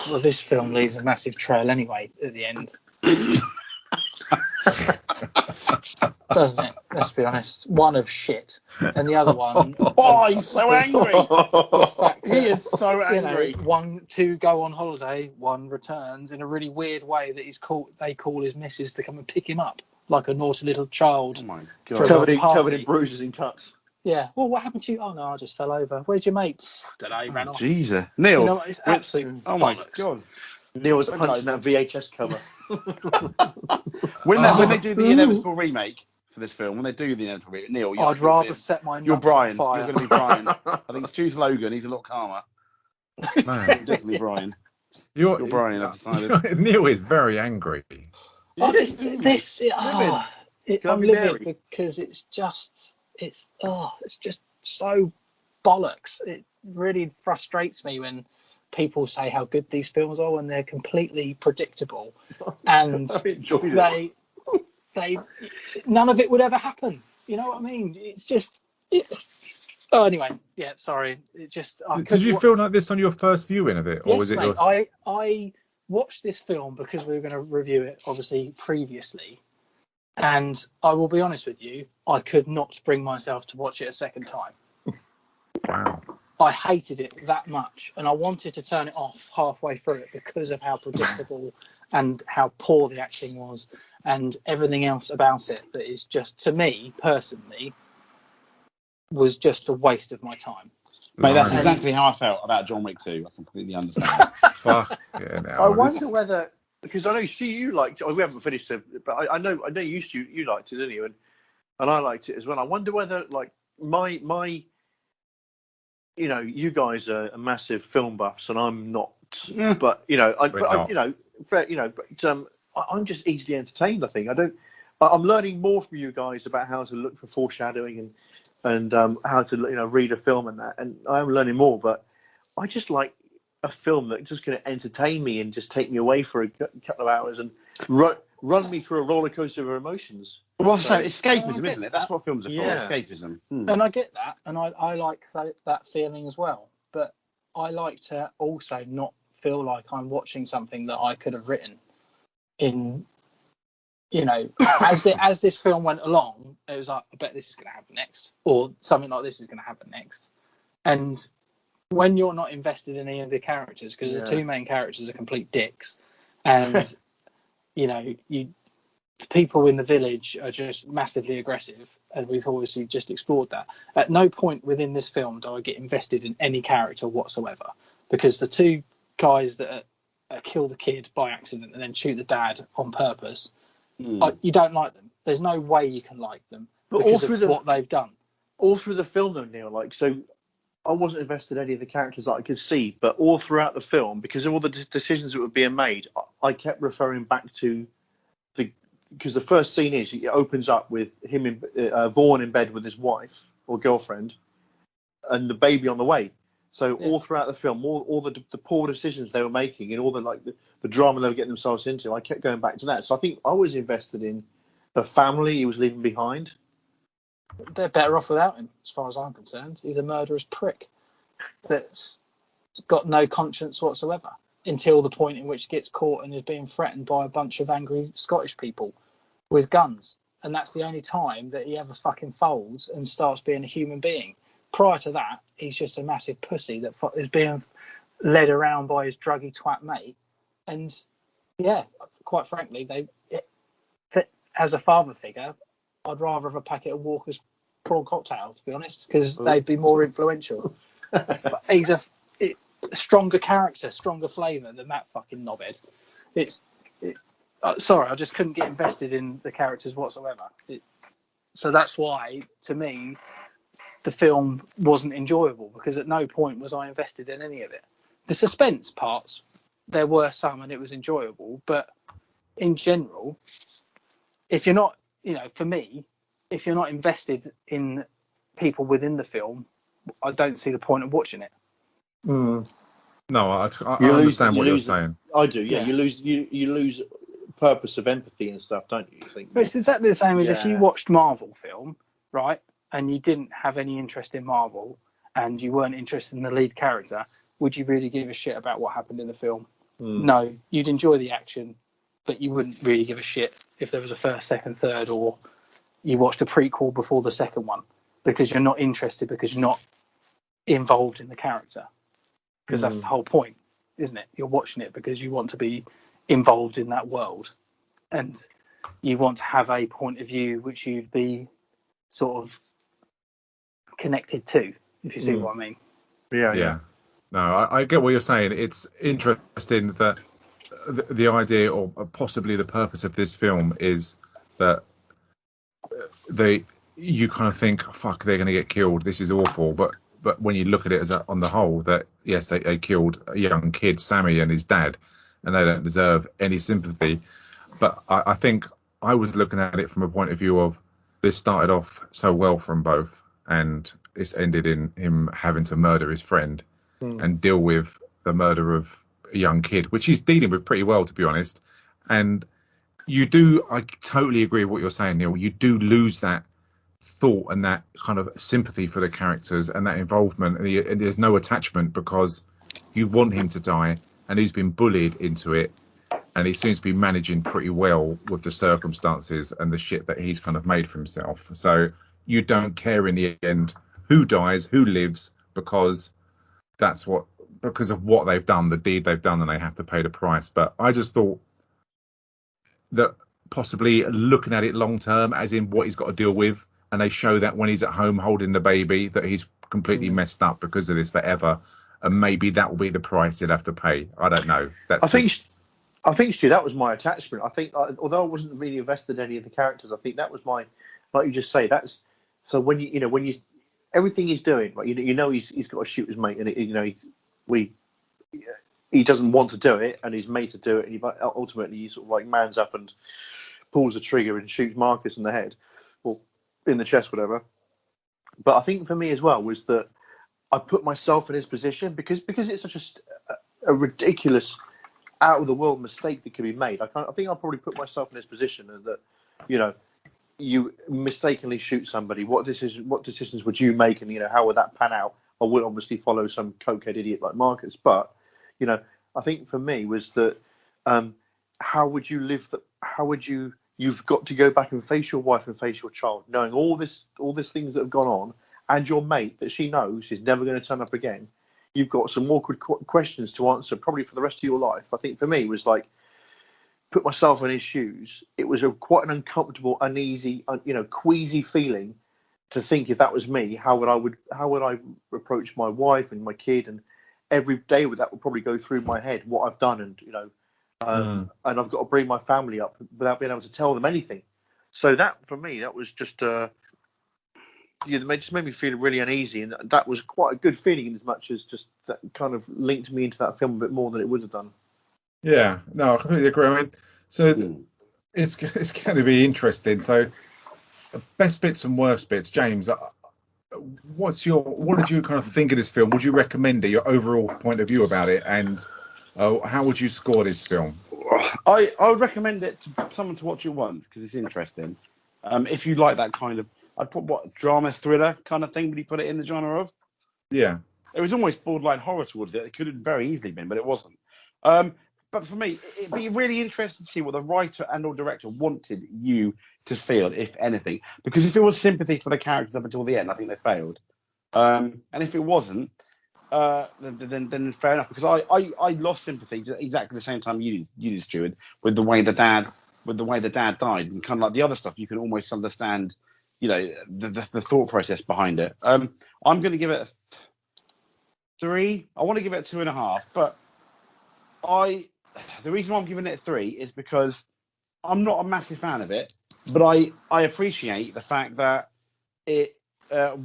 Well, this film leaves a massive trail anyway at the end. Doesn't it? Let's be honest. One of shit, and the other one. Oh, he's so angry. He is so angry. 2 go on holiday, 1 returns in a really weird way that they call his missus to come and pick him up like a naughty little child. Oh my God. Covered in bruises and cuts. Yeah. Well, what happened to you? Oh no, I just fell over. Where's your mate? Don't know. He ran off. Jesus, Neil. It's absolute. Oh my God. Neil was punching that VHS cover. when they do the inevitable remake for this film, when they do the inevitable remake, Neil, I'd rather set my nuts you're Brian. on fire. You're going to be Brian. I think choose Logan. He's a lot calmer. Man. Definitely Brian. You're Brian. I've decided. Neil is very angry. I'm livid because it's just so bollocks. It really frustrates me when people say how good these films are when they're completely predictable, and they none of it would ever happen. You know what I mean? Anyway, yeah, sorry. Did you feel like this on your first viewing of it, or was it? Mate, I watched this film because we were going to review it obviously previously, and I will be honest with you, I could not bring myself to watch it a second time. Wow. I hated it that much, and I wanted to turn it off halfway through it because of how predictable and how poor the acting was and everything else about it that is just, to me personally, was just a waste of my time. Mate, that's exactly how I felt about John Wick 2. I completely understand. Fuck yeah, now. I wonder whether, because I know you liked it. We haven't finished it, but I know you liked it, didn't you? And I liked it as well. I wonder whether, like, my you guys are massive film buffs and I'm not. But I'm just easily entertained. I think I'm learning more from you guys about how to look for foreshadowing and how to read a film and that. And I'm learning more. But I just like a film that's just going to entertain me and just take me away for a couple of hours and run me through a roller coaster of emotions. Well, so escapism, isn't it? That's what films are for, escapism. And I get that, and I like that feeling as well. But I like to also not feel like I'm watching something that I could have written in, as this film went along, it was like, I bet this is going to happen next, or something like this is going to happen next. And when you're not invested in any of the characters, because the 2 main characters are complete dicks, and people in the village are just massively aggressive, and we've obviously just explored that. At no point within this film do I get invested in any character whatsoever, because the 2 guys that kill the kid by accident and then shoot the dad on purpose, you don't like them. There's no way you can like them because of what they've done. all through the film though, Neil, like, so I wasn't invested in any of the characters that I could see, but all throughout the film, because of all the decisions that were being made, I kept referring back to because the first scene it opens up with him Vaughan in bed with his wife or girlfriend, and the baby on the way. So all throughout the film, all the poor decisions they were making, and all the drama they were getting themselves into, I kept going back to that. So I think I was invested in the family he was leaving behind. They're better off without him, as far as I'm concerned. He's a murderous prick that's got no conscience whatsoever until the point in which he gets caught and is being threatened by a bunch of angry Scottish people with guns. And that's the only time that he ever fucking folds and starts being a human being. Prior to that, he's just a massive pussy that is being led around by his druggy twat mate. And yeah, quite frankly, as a father figure, I'd rather have a packet of Walker's prawn cocktail, to be honest, because they'd be more influential. But he's a stronger character, stronger flavour than that fucking knobhead. Sorry, I just couldn't get invested in the characters whatsoever. So that's why, to me, the film wasn't enjoyable, because at no point was I invested in any of it. The suspense parts, there were some, and it was enjoyable, but in general, if you're not, for me, if you're not invested in people within the film, I don't see the point of watching it. No, I understand what you're saying. I do, yeah. You lose purpose of empathy and stuff, don't you? Think it's exactly the same as if you watched Marvel film, right, and you didn't have any interest in Marvel and you weren't interested in the lead character, would you really give a shit about what happened in the film? No, you'd enjoy the action, but you wouldn't really give a shit if there was a first, second, third, or you watched a prequel before the second one, because you're not interested, because you're not involved in the character. Because that's the whole point, isn't it? You're watching it because you want to be involved in that world, and you want to have a point of view which you'd be sort of connected to, if you see what I mean. Yeah. No, I get what you're saying. It's interesting that the idea, or possibly the purpose of this film, is that you kind of think, fuck, they're going to get killed. This is awful. But when you look at it as on the whole, that yes, they killed a young kid, Sammy, and his dad, and they don't deserve any sympathy. But I think I was looking at it from a point of view of, this started off so well from both, and it's ended in him having to murder his friend and deal with the murder of a young kid, which he's dealing with pretty well, to be honest. And I totally agree with what you're saying, Neil. You do lose that thought and that kind of sympathy for the characters and that involvement, and there's no attachment, because you want him to die, and he's been bullied into it, and he seems to be managing pretty well with the circumstances and the shit that he's kind of made for himself. So you don't care in the end who dies, who lives, because of what they've done, the deed they've done, and they have to pay the price. But I just thought that possibly looking at it long term, as in what he's got to deal with, and they show that when he's at home holding the baby, that he's completely messed up because of this forever, and maybe that will be the price he'll have to pay. I don't know. I think, Stu, that was my attachment. I think, although I wasn't really invested in any of the characters, I think that was my, like you just say, that's, so when you everything he's doing, like, he's got to shoot his mate, and he doesn't want to do it, and he's made to do it, and ultimately he sort of like mans up and pulls the trigger and shoots Marcus in the head, or in the chest, whatever. But I think for me as well was that I put myself in his position, because it's such a ridiculous, out of the world mistake that could be made. I think I'll probably put myself in his position, and that you mistakenly shoot somebody. What decisions would you make, and how would that pan out? I would obviously follow some cokehead idiot like Marcus, but I think for me was that how would you live? You've got to go back and face your wife and face your child, knowing all these things that have gone on, and your mate that she knows is never going to turn up again. You've got some awkward questions to answer, probably for the rest of your life. I think for me it was like, put myself in his shoes. It was quite an uncomfortable, uneasy, queasy feeling to think, if that was me, how would I approach my wife and my kid, and every day that would probably go through my head, what I've done, and and I've got to bring my family up without being able to tell them anything. So that, for me, that was just it just made me feel really uneasy, and that was quite a good feeling, in as much as just that kind of linked me into that film a bit more than it would have done. Yeah, no, I completely agree. I mean, so it's going to be interesting. So, best bits and worst bits, James. What did you kind of think of this film? Would you recommend it? Your overall point of view about it, and how would you score this film? I would recommend it to someone to watch it once because it's interesting. If you like that kind of, I'd put what drama thriller kind of thing. Would you put it in the genre of? Yeah. It was almost borderline horror towards it. It could have very easily been, but it wasn't. But for me, it'd be really interesting to see what the writer and or director wanted you to feel, if anything. Because if it was sympathy for the characters up until the end, I think they failed. And if it wasn't, then fair enough. Because I lost sympathy exactly the same time you did, Stuart, with the way the dad died, and kind of like the other stuff, you can almost understand, the thought process behind it. I'm going to give it a 3. I want to give it a 2.5, but the reason why I'm giving it a 3 is because I'm not a massive fan of it, but I appreciate the fact that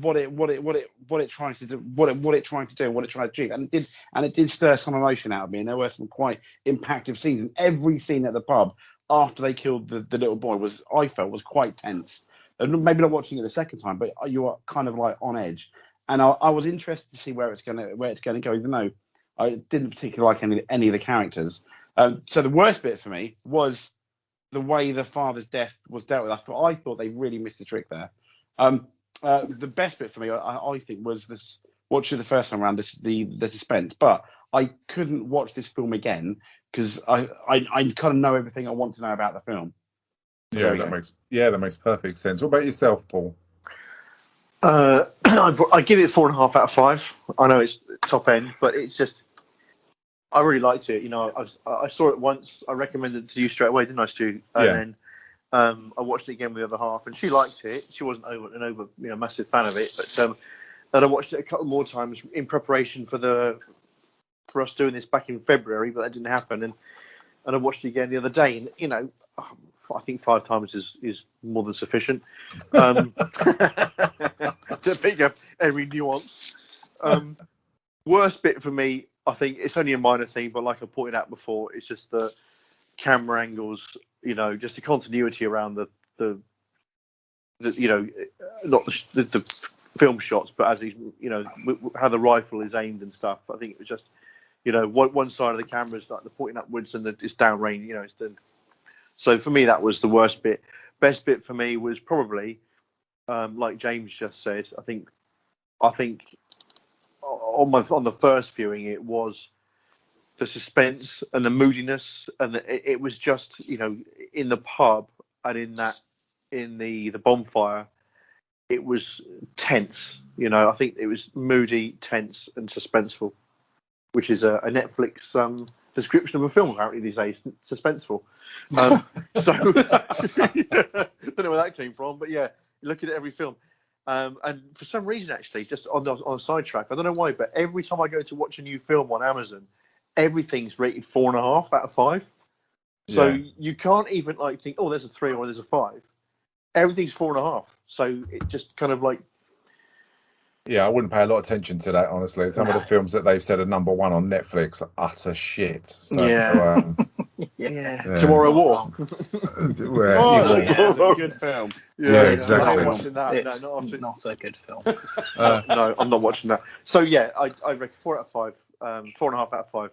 what it trying to do, what it trying to do, and what it tried to achieve, and it did stir some emotion out of me, and there were some quite impactful scenes. And every scene at the pub after they killed the little boy I felt was quite tense. And maybe not watching it the second time, but you are kind of like on edge. And I was interested to see where it's gonna go, even though I didn't particularly like any of the characters. So the worst bit for me was the way the father's death was dealt with. I thought they really missed the trick there. The best bit for me, I think, was this watching the first time around, the suspense. But I couldn't watch this film again because I kind of know everything I want to know about the film. So that makes perfect sense. What about yourself, Paul? I give it 4.5 out of 5. I know it's top end, but it's just, I really liked it. I saw it once. I recommended it to you straight away, didn't I, Stu? And then I watched it again with the other half, and she liked it. She wasn't an massive fan of it, but and I watched it a couple more times in preparation for us doing this back in February, but that didn't happen. And I watched it again the other day, and I think 5 times is more than sufficient to pick up every nuance. Worst bit for me, I think it's only a minor thing, but like I pointed out before, it's just the camera angles, just the continuity around the not the film shots, but as he's, how the rifle is aimed and stuff. I think it was just, one side of the camera is like the pointing upwards and it's downrange, So for me, that was the worst bit. Best bit for me was probably, like James just said, I think on the first viewing, it was the suspense and the moodiness, and it was just, in the pub and in the bonfire, it was tense. I think it was moody, tense, and suspenseful, which is a Netflix description of a film apparently these days, suspenseful. So don't know where that came from, but yeah, you look at every film. And for some reason, actually, just on a sidetrack, I don't know why, but every time I go to watch a new film on Amazon, everything's rated 4.5 out of 5. So you can't even think, oh, there's a 3 or there's a 5. Everything's 4.5. So it just kind of like. Yeah, I wouldn't pay a lot of attention to that, honestly. Some of the films that they've said are number 1 on Netflix are utter shit. So, Tomorrow War. It's a good film. Yeah, exactly. I'm watching that. It's not a good film. No, I'm not watching that. So yeah, I reckon 4 out of 5, 4.5 out of 5.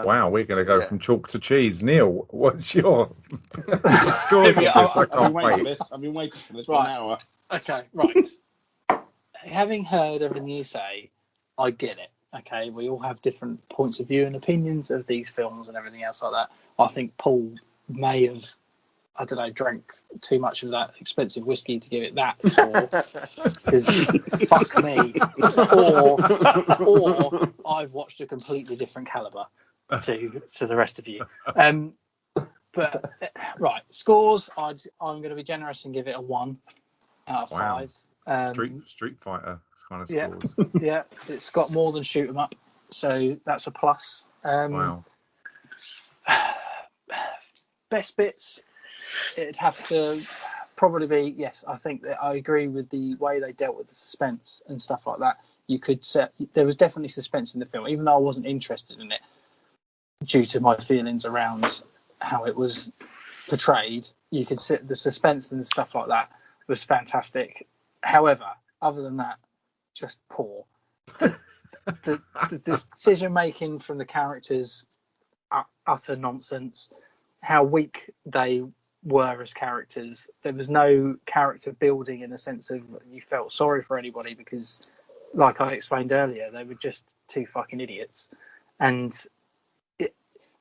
Wow, we're going to go from chalk to cheese. Neil, what's your scores of this? I can't wait. I've been waiting for this for an hour. Okay, right. Having heard everything you say, I get it. Okay, we all have different points of view and opinions of these films and everything else like that. I think Paul may have, I don't know, drank too much of that expensive whiskey to give it that score. Because fuck me. Or I've watched a completely different caliber to the rest of you. But right, scores. I'm going to be generous and give it a 1 out of 5. Street Fighter kind of scores. Yeah, it's got more than shoot 'em up, so that's a plus. Wow. Best bits, it'd have to probably be, yes, I think that I agree with the way they dealt with the suspense and stuff like that. There was definitely suspense in the film, even though I wasn't interested in it due to my feelings around how it was portrayed. You could see the suspense and stuff like that was fantastic. However, other than that, just poor. The decision making from the characters, utter nonsense. How weak they were as characters. There was no character building in the sense of you felt sorry for anybody because, like I explained earlier, they were just two fucking idiots. And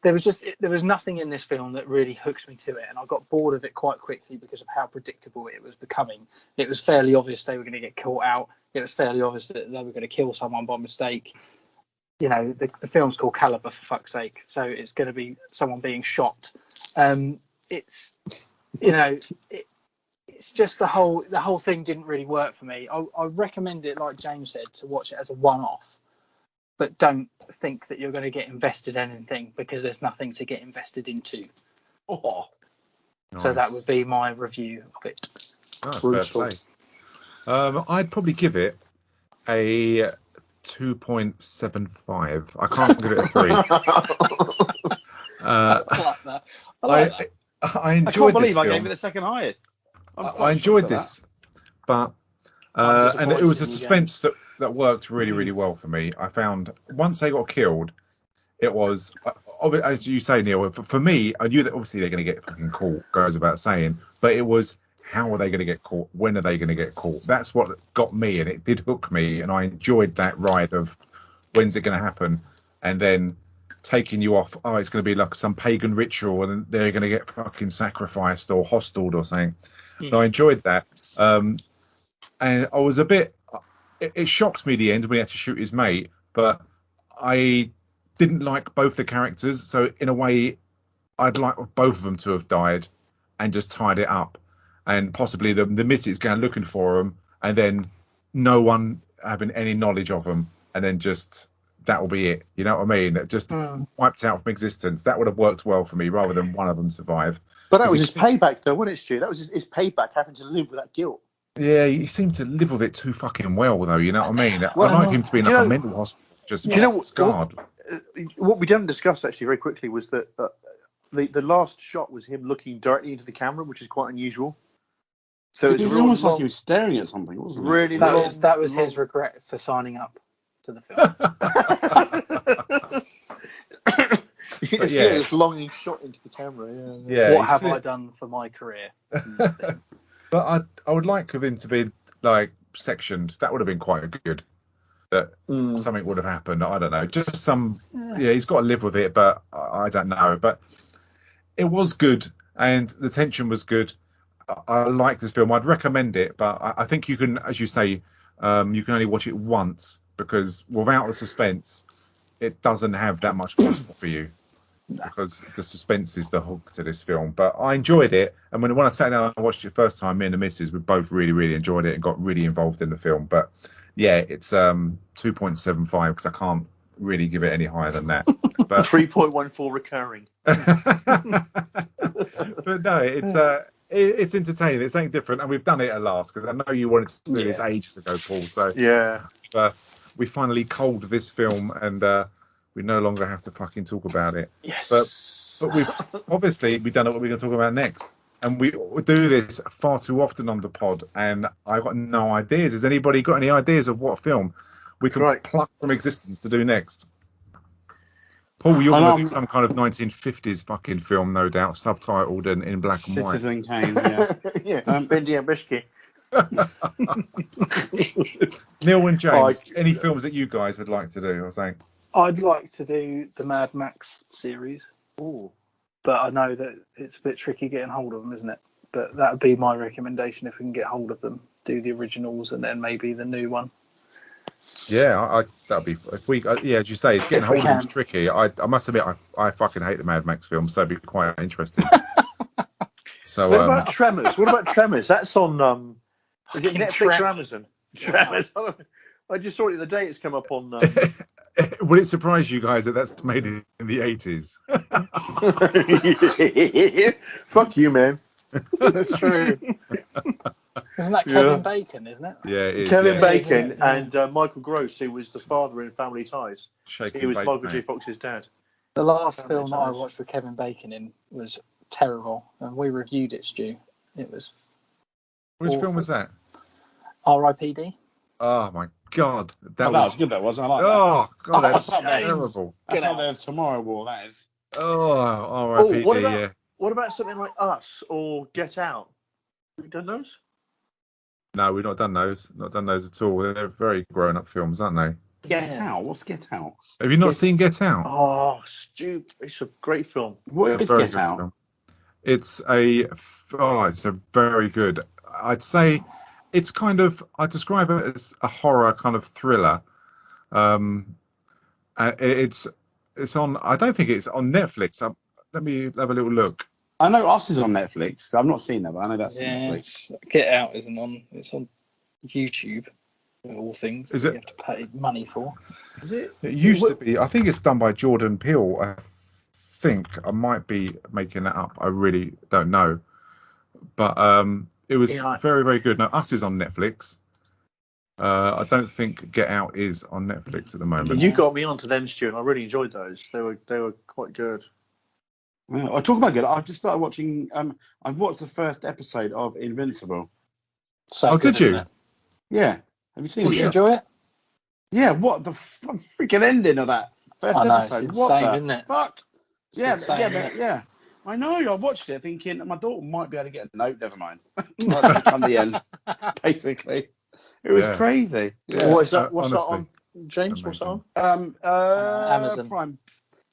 there was nothing in this film that really hooked me to it, and I got bored of it quite quickly because of how predictable it was becoming. It was fairly obvious they were going to get caught out. It was fairly obvious that they were going to kill someone by mistake. You know, the film's called Calibre, for fuck's sake, so it's going to be someone being shot. It's, you know, it's just the whole thing didn't really work for me. I recommend it, like James said, to watch it as a one-off, but don't think that you're going to get invested in anything because there's nothing to get invested into. Oh, so nice. that would be my review of it. Oh, fair play. I'd probably give it a 2.75. I can't give it a 3. I like that. I like that. I enjoyed I can't believe this I film. gave it the second highest. I enjoyed this, but and it was a suspense that worked really, really well for me. I found once they got killed, it was, as you say, Neil, for me, I knew that obviously they're going to get fucking caught, goes without saying, but it was, how are they going to get caught? When are they going to get caught? That's what got me, and it did hook me, and I enjoyed that ride of when's it going to happen, and then taking you off, oh, it's going to be like some pagan ritual, and they're going to get fucking sacrificed or hostiled or something. So I enjoyed that. And I was a bit, it shocked me the end when he had to shoot his mate, but I didn't like both the characters, so in a way I'd like both of them to have died and just tied it up, and possibly the missus going looking for them, and then no one having any knowledge of them, and then just that will be it, you know what I mean? It just wiped out from existence. That would have worked well for me rather than one of them survive. But that was his payback, though, wasn't it, Stu? That was his payback, having to live with that guilt. Yeah, he seemed to live with it too fucking well, though. You know what I mean? Well, I'd like him to be in like a mental hospital, just scarred. What we didn't discuss actually very quickly was that the last shot was him looking directly into the camera, which is quite unusual. So it was almost like he was staring at something, wasn't it? Really, that was his regret for signing up to the film. This longing shot into the camera. Yeah. What have I done for my career? But I would like of him to be like sectioned. That would have been quite good. That something would have happened. I don't know. Just some. Yeah, he's got to live with it, but I don't know. But it was good, and the tension was good. I like this film. I'd recommend it, but I think you can, as you say, you can only watch it once because without the suspense, it doesn't have that much to for you. Because the suspense is the hook to this film. But I enjoyed it, and when I sat down and watched it first time, me and the missus, we both really, really enjoyed it and got really involved in the film. But yeah, it's 2.75 because I can't really give it any higher than that. But 3.14 recurring. But no, it's entertaining. It's something different, and we've done it at last because I know you wanted to do this ages ago, Paul. So yeah, we finally culled this film, and we no longer have to fucking talk about it. Yes. But we've obviously done what we're going to talk about next, and we do this far too often on the pod, and I've got no ideas. Has anybody got any ideas of what film we can pluck from existence to do next? Paul, you're going to do some kind of 1950s fucking film, no doubt, subtitled and in black and white. Citizen Kane, yeah. Yeah, Bendy and Bishki. Neil and James, any films that you guys would like to do? I was saying. I'd like to do the Mad Max series. Ooh. But I know that it's a bit tricky getting hold of them, isn't it? But that would be my recommendation if we can get hold of them. Do the originals and then maybe the new one. Yeah, that'd be if we. As you say, it's getting hold of them is tricky. I must admit, I fucking hate the Mad Max films, so it'd be quite interesting. So what about Tremors? What about Tremors? That's on is it Netflix or Amazon? Tremors. I just saw it the other day. It's come up on. Would it surprise you guys that that's made in the 80s? Fuck you, man. That's true. Isn't that Kevin Bacon, isn't it? Yeah, it is. Kevin yeah. Bacon Yeah. and Michael Gross, who was the father in Family Ties. Shaking He was Bacon, Michael J. mate. Fox's dad. The last Family film that I Ties. watched with Kevin Bacon in was terrible, and we reviewed it, Stu. It was Which awful. film was that? R.I.P.D. Oh my God, That was good. That was. I like that. Oh God, that's James. terrible. That's Get like out. the Tomorrow War. That is. Oh, Oh, R.I.P.D. what about Yeah. what about something like Us or Get Out? Have you done those? No, we've not done those. Not done those at all. They're very grown-up films, aren't they? Get Out. What's Get Out? Have you not seen Get Out? Oh, stupid! It's a great film. What It's a is very Get good Out? film. It's a very good. I'd say it's kind of. I describe it as a horror kind of thriller. It's on. I don't think it's on Netflix. Let me have a little look. I know Us is on Netflix. I've not seen that, but I know that's on Netflix. Get Out isn't on. It's on YouTube. Of all things, Is it? You have to pay money for. Is it? It used to be. I think it's done by Jordan Peele. I think I might be making that up. I really don't know. But it was very, very good. Now, Us is on Netflix. I don't think Get Out is on Netflix at the moment. You got me onto them, Stu, and I really enjoyed those. They were quite good. Yeah, I talk about good. I've just started watching. I've watched the first episode of Invincible. So Oh, good, did you? isn't it? Yeah, have you seen Did it you yet? enjoy it? Yeah, what the freaking ending of that first I know, it's episode? insane, What the isn't it? fuck? It's Yeah, insane, yeah, isn't but, it? yeah. I know. I watched it thinking my daughter might be able to get a note. Never mind. Come the end, basically. It was Yeah. crazy. Yeah. What is that? What's honestly, that on, James? What's that on? Amazon. Prime.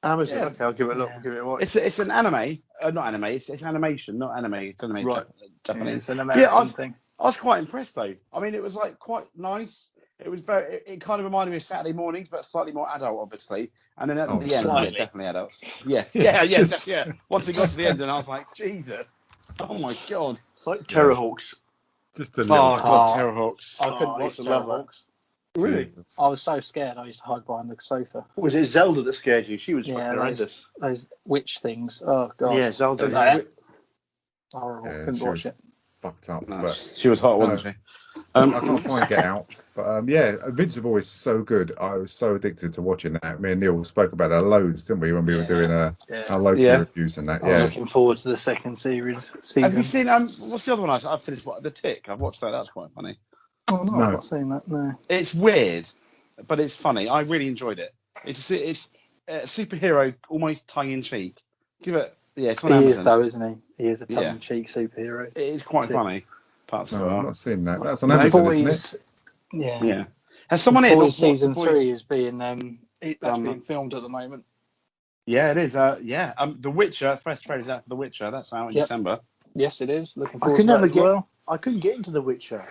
Amazon. Yeah. Okay, I'll give it a look. Yeah. Give it a watch. It's an anime. Not anime. It's animation, not anime. It's anime. Right. Japanese. It's an American thing. I was quite impressed though. I mean, it was like quite nice. It was very. It kind of reminded me of Saturday mornings, but slightly more adult, obviously. And then at the end, yeah, slightly. definitely adults. Yeah, Yeah, yeah. just- Once it got to the end, and I was like, Jesus, oh my god. Like Terrorhawks. Just a Oh little. god, Terrorhawks. I couldn't I watch used to love that. Terrorhawks. Really? Jesus. I was so scared. I used to hide behind the sofa. Was it Zelda that scared you? She was Yeah, fucking horrendous. Those witch things. Oh god. Yeah, Zelda. That- Horrible. Yeah, Couldn't she watch was- it. Fucked up. No, But she was hot, wasn't she? I can't find Get Out. But yeah, Invincible is so good. I was so addicted to watching that. Me and Neil spoke about that loads, didn't we, when we were doing our local reviews and that. I'm Yeah. looking forward to the second season. Have you seen what's the other one I've finished? What, The Tick? I've watched that. That's quite funny. Oh no, No. I've not seen that. No. It's weird, but it's funny. I really enjoyed it. It's superhero, almost tongue in cheek. Give it. Yeah, it's on He Amazon. is though, isn't he? He is a Yeah. tongue-in-cheek superhero. It is quite Tick. funny. Parts No, of I've it. not seen that. That's on The Amazon, Boys, isn't it? Yeah. Yeah. Has someone here? Boys not watched season The Boys? 3 is being that's Done. being filmed at the moment. Yeah, it is. Yeah. The Witcher. First trailer's out for The Witcher. That's out in Yep. December. Yes, it is. Looking I forward could to that never as get. well. I couldn't get into The Witcher.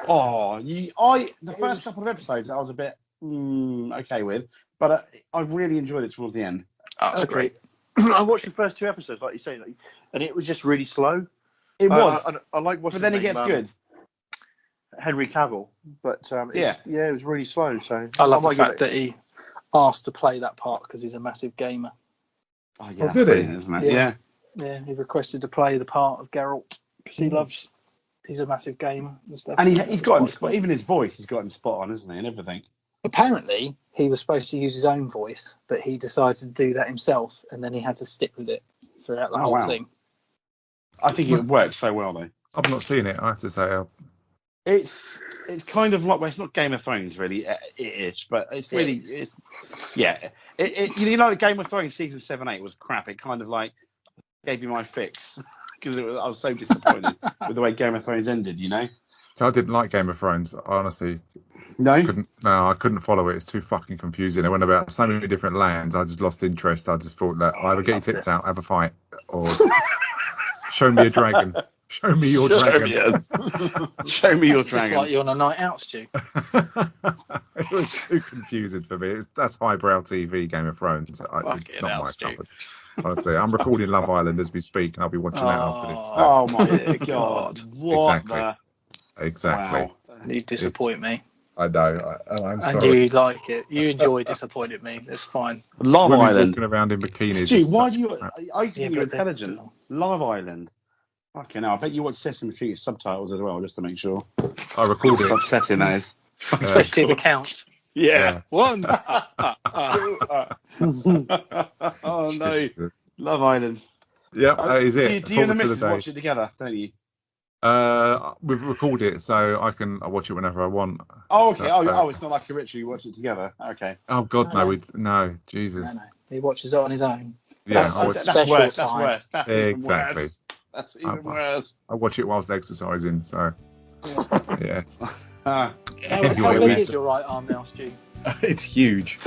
Oh, the first couple of episodes I was a bit okay with, but I really enjoyed it towards the end. That's Okay. great. I watched the first 2 episodes, like you say, and it was just really slow. It was, I like watching. but then it gets good. Henry Cavill, but it was really slow. So I love the might give fact that he asked to play that part because he's a massive gamer. Oh, Oh, yeah, that's did he? brilliant, isn't it? Yeah. Yeah. Yeah, he requested to play the part of Geralt because he's a massive gamer and stuff. And he's got him Quite cool. even his voice. He's got him spot on, isn't he? And everything. Apparently, he was supposed to use his own voice, but he decided to do that himself, and then he had to stick with it throughout the Oh, whole wow. thing. I think it works so well though. I've not seen it, I have to say. It's kind of like, well, it's not Game of Thrones really, it-ish, but it's really you know, Game of Thrones season 7-8 was crap. It kind of like gave me my fix because I was so disappointed with the way Game of Thrones ended. You know? So I didn't like Game of Thrones. I honestly No. I couldn't follow it. It's too fucking confusing. It went about so many different lands. I just lost interest. I just thought that either get your tits out, have a fight, or show me a dragon. Show me your dragon. Show me your Just dragon. like you're on a night out, Stu. It was too confusing for me. That's highbrow TV, Game of Thrones. It's Fucking not hell, my Stu. cup of tea. Honestly, I'm recording Love Island as we speak, and I'll be watching that after this. Oh my Dear god! God. What Exactly. the? Exactly. Wow. You disappoint me. I know. I'm And sorry. you like it. You enjoy disappointing me. It's fine. Love Women Island. walking around in bikinis. Stu, is why such do you? crap. I think Yeah, you're but intelligent. Love Island. Fucking hell. I bet you watch Sesame Street subtitles as well, just to make sure. I recorded It's it. upsetting, that is. Especially the count. Yeah. One. Oh, no. Jesus. Love Island. Yep, that is it. Do you and the Performance of missus day. watch it together, don't you? We've recorded it, so I watch it whenever I want. Oh, okay. So, it's not like a ritual. You watch it together. Okay. oh God, No, no, Jesus. No. He watches it on his own. Yeah, That's, I watch, that's worse. That's time. worse. That's Exactly. even worse. That's even worse. I watch it whilst exercising. So, yeah. Ah. How Anyway, big is your right arm now, Stu? It's huge.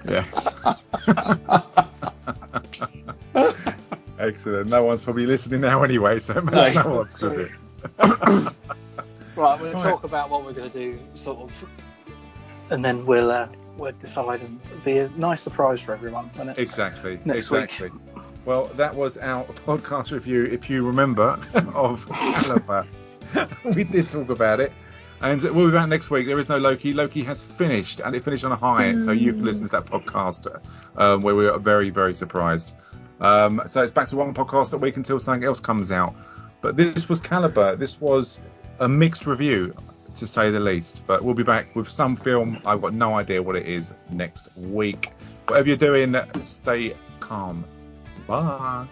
Yes. Excellent. No one's probably listening now anyway, so it makes no odds, does it? Right, we'll talk about what we're going to do, sort of, and then we'll decide, and it'll be a nice surprise for everyone. Won't it? Exactly. Next exactly. Well, that was our podcast review, if you remember, of Calibre. We did talk about it. And we'll be back next week. There is no Loki. Loki has finished, and it finished on a high, so you can listen to that podcast where we are very, very surprised. So it's back to one podcast a week until something else comes out. But this was Calibre. This was a mixed review, to say the least. But we'll be back with some film. I've got no idea what it is next week. Whatever you're doing, stay calm. Bye.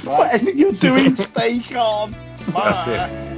Whatever you're doing, stay calm. Bye. That's it.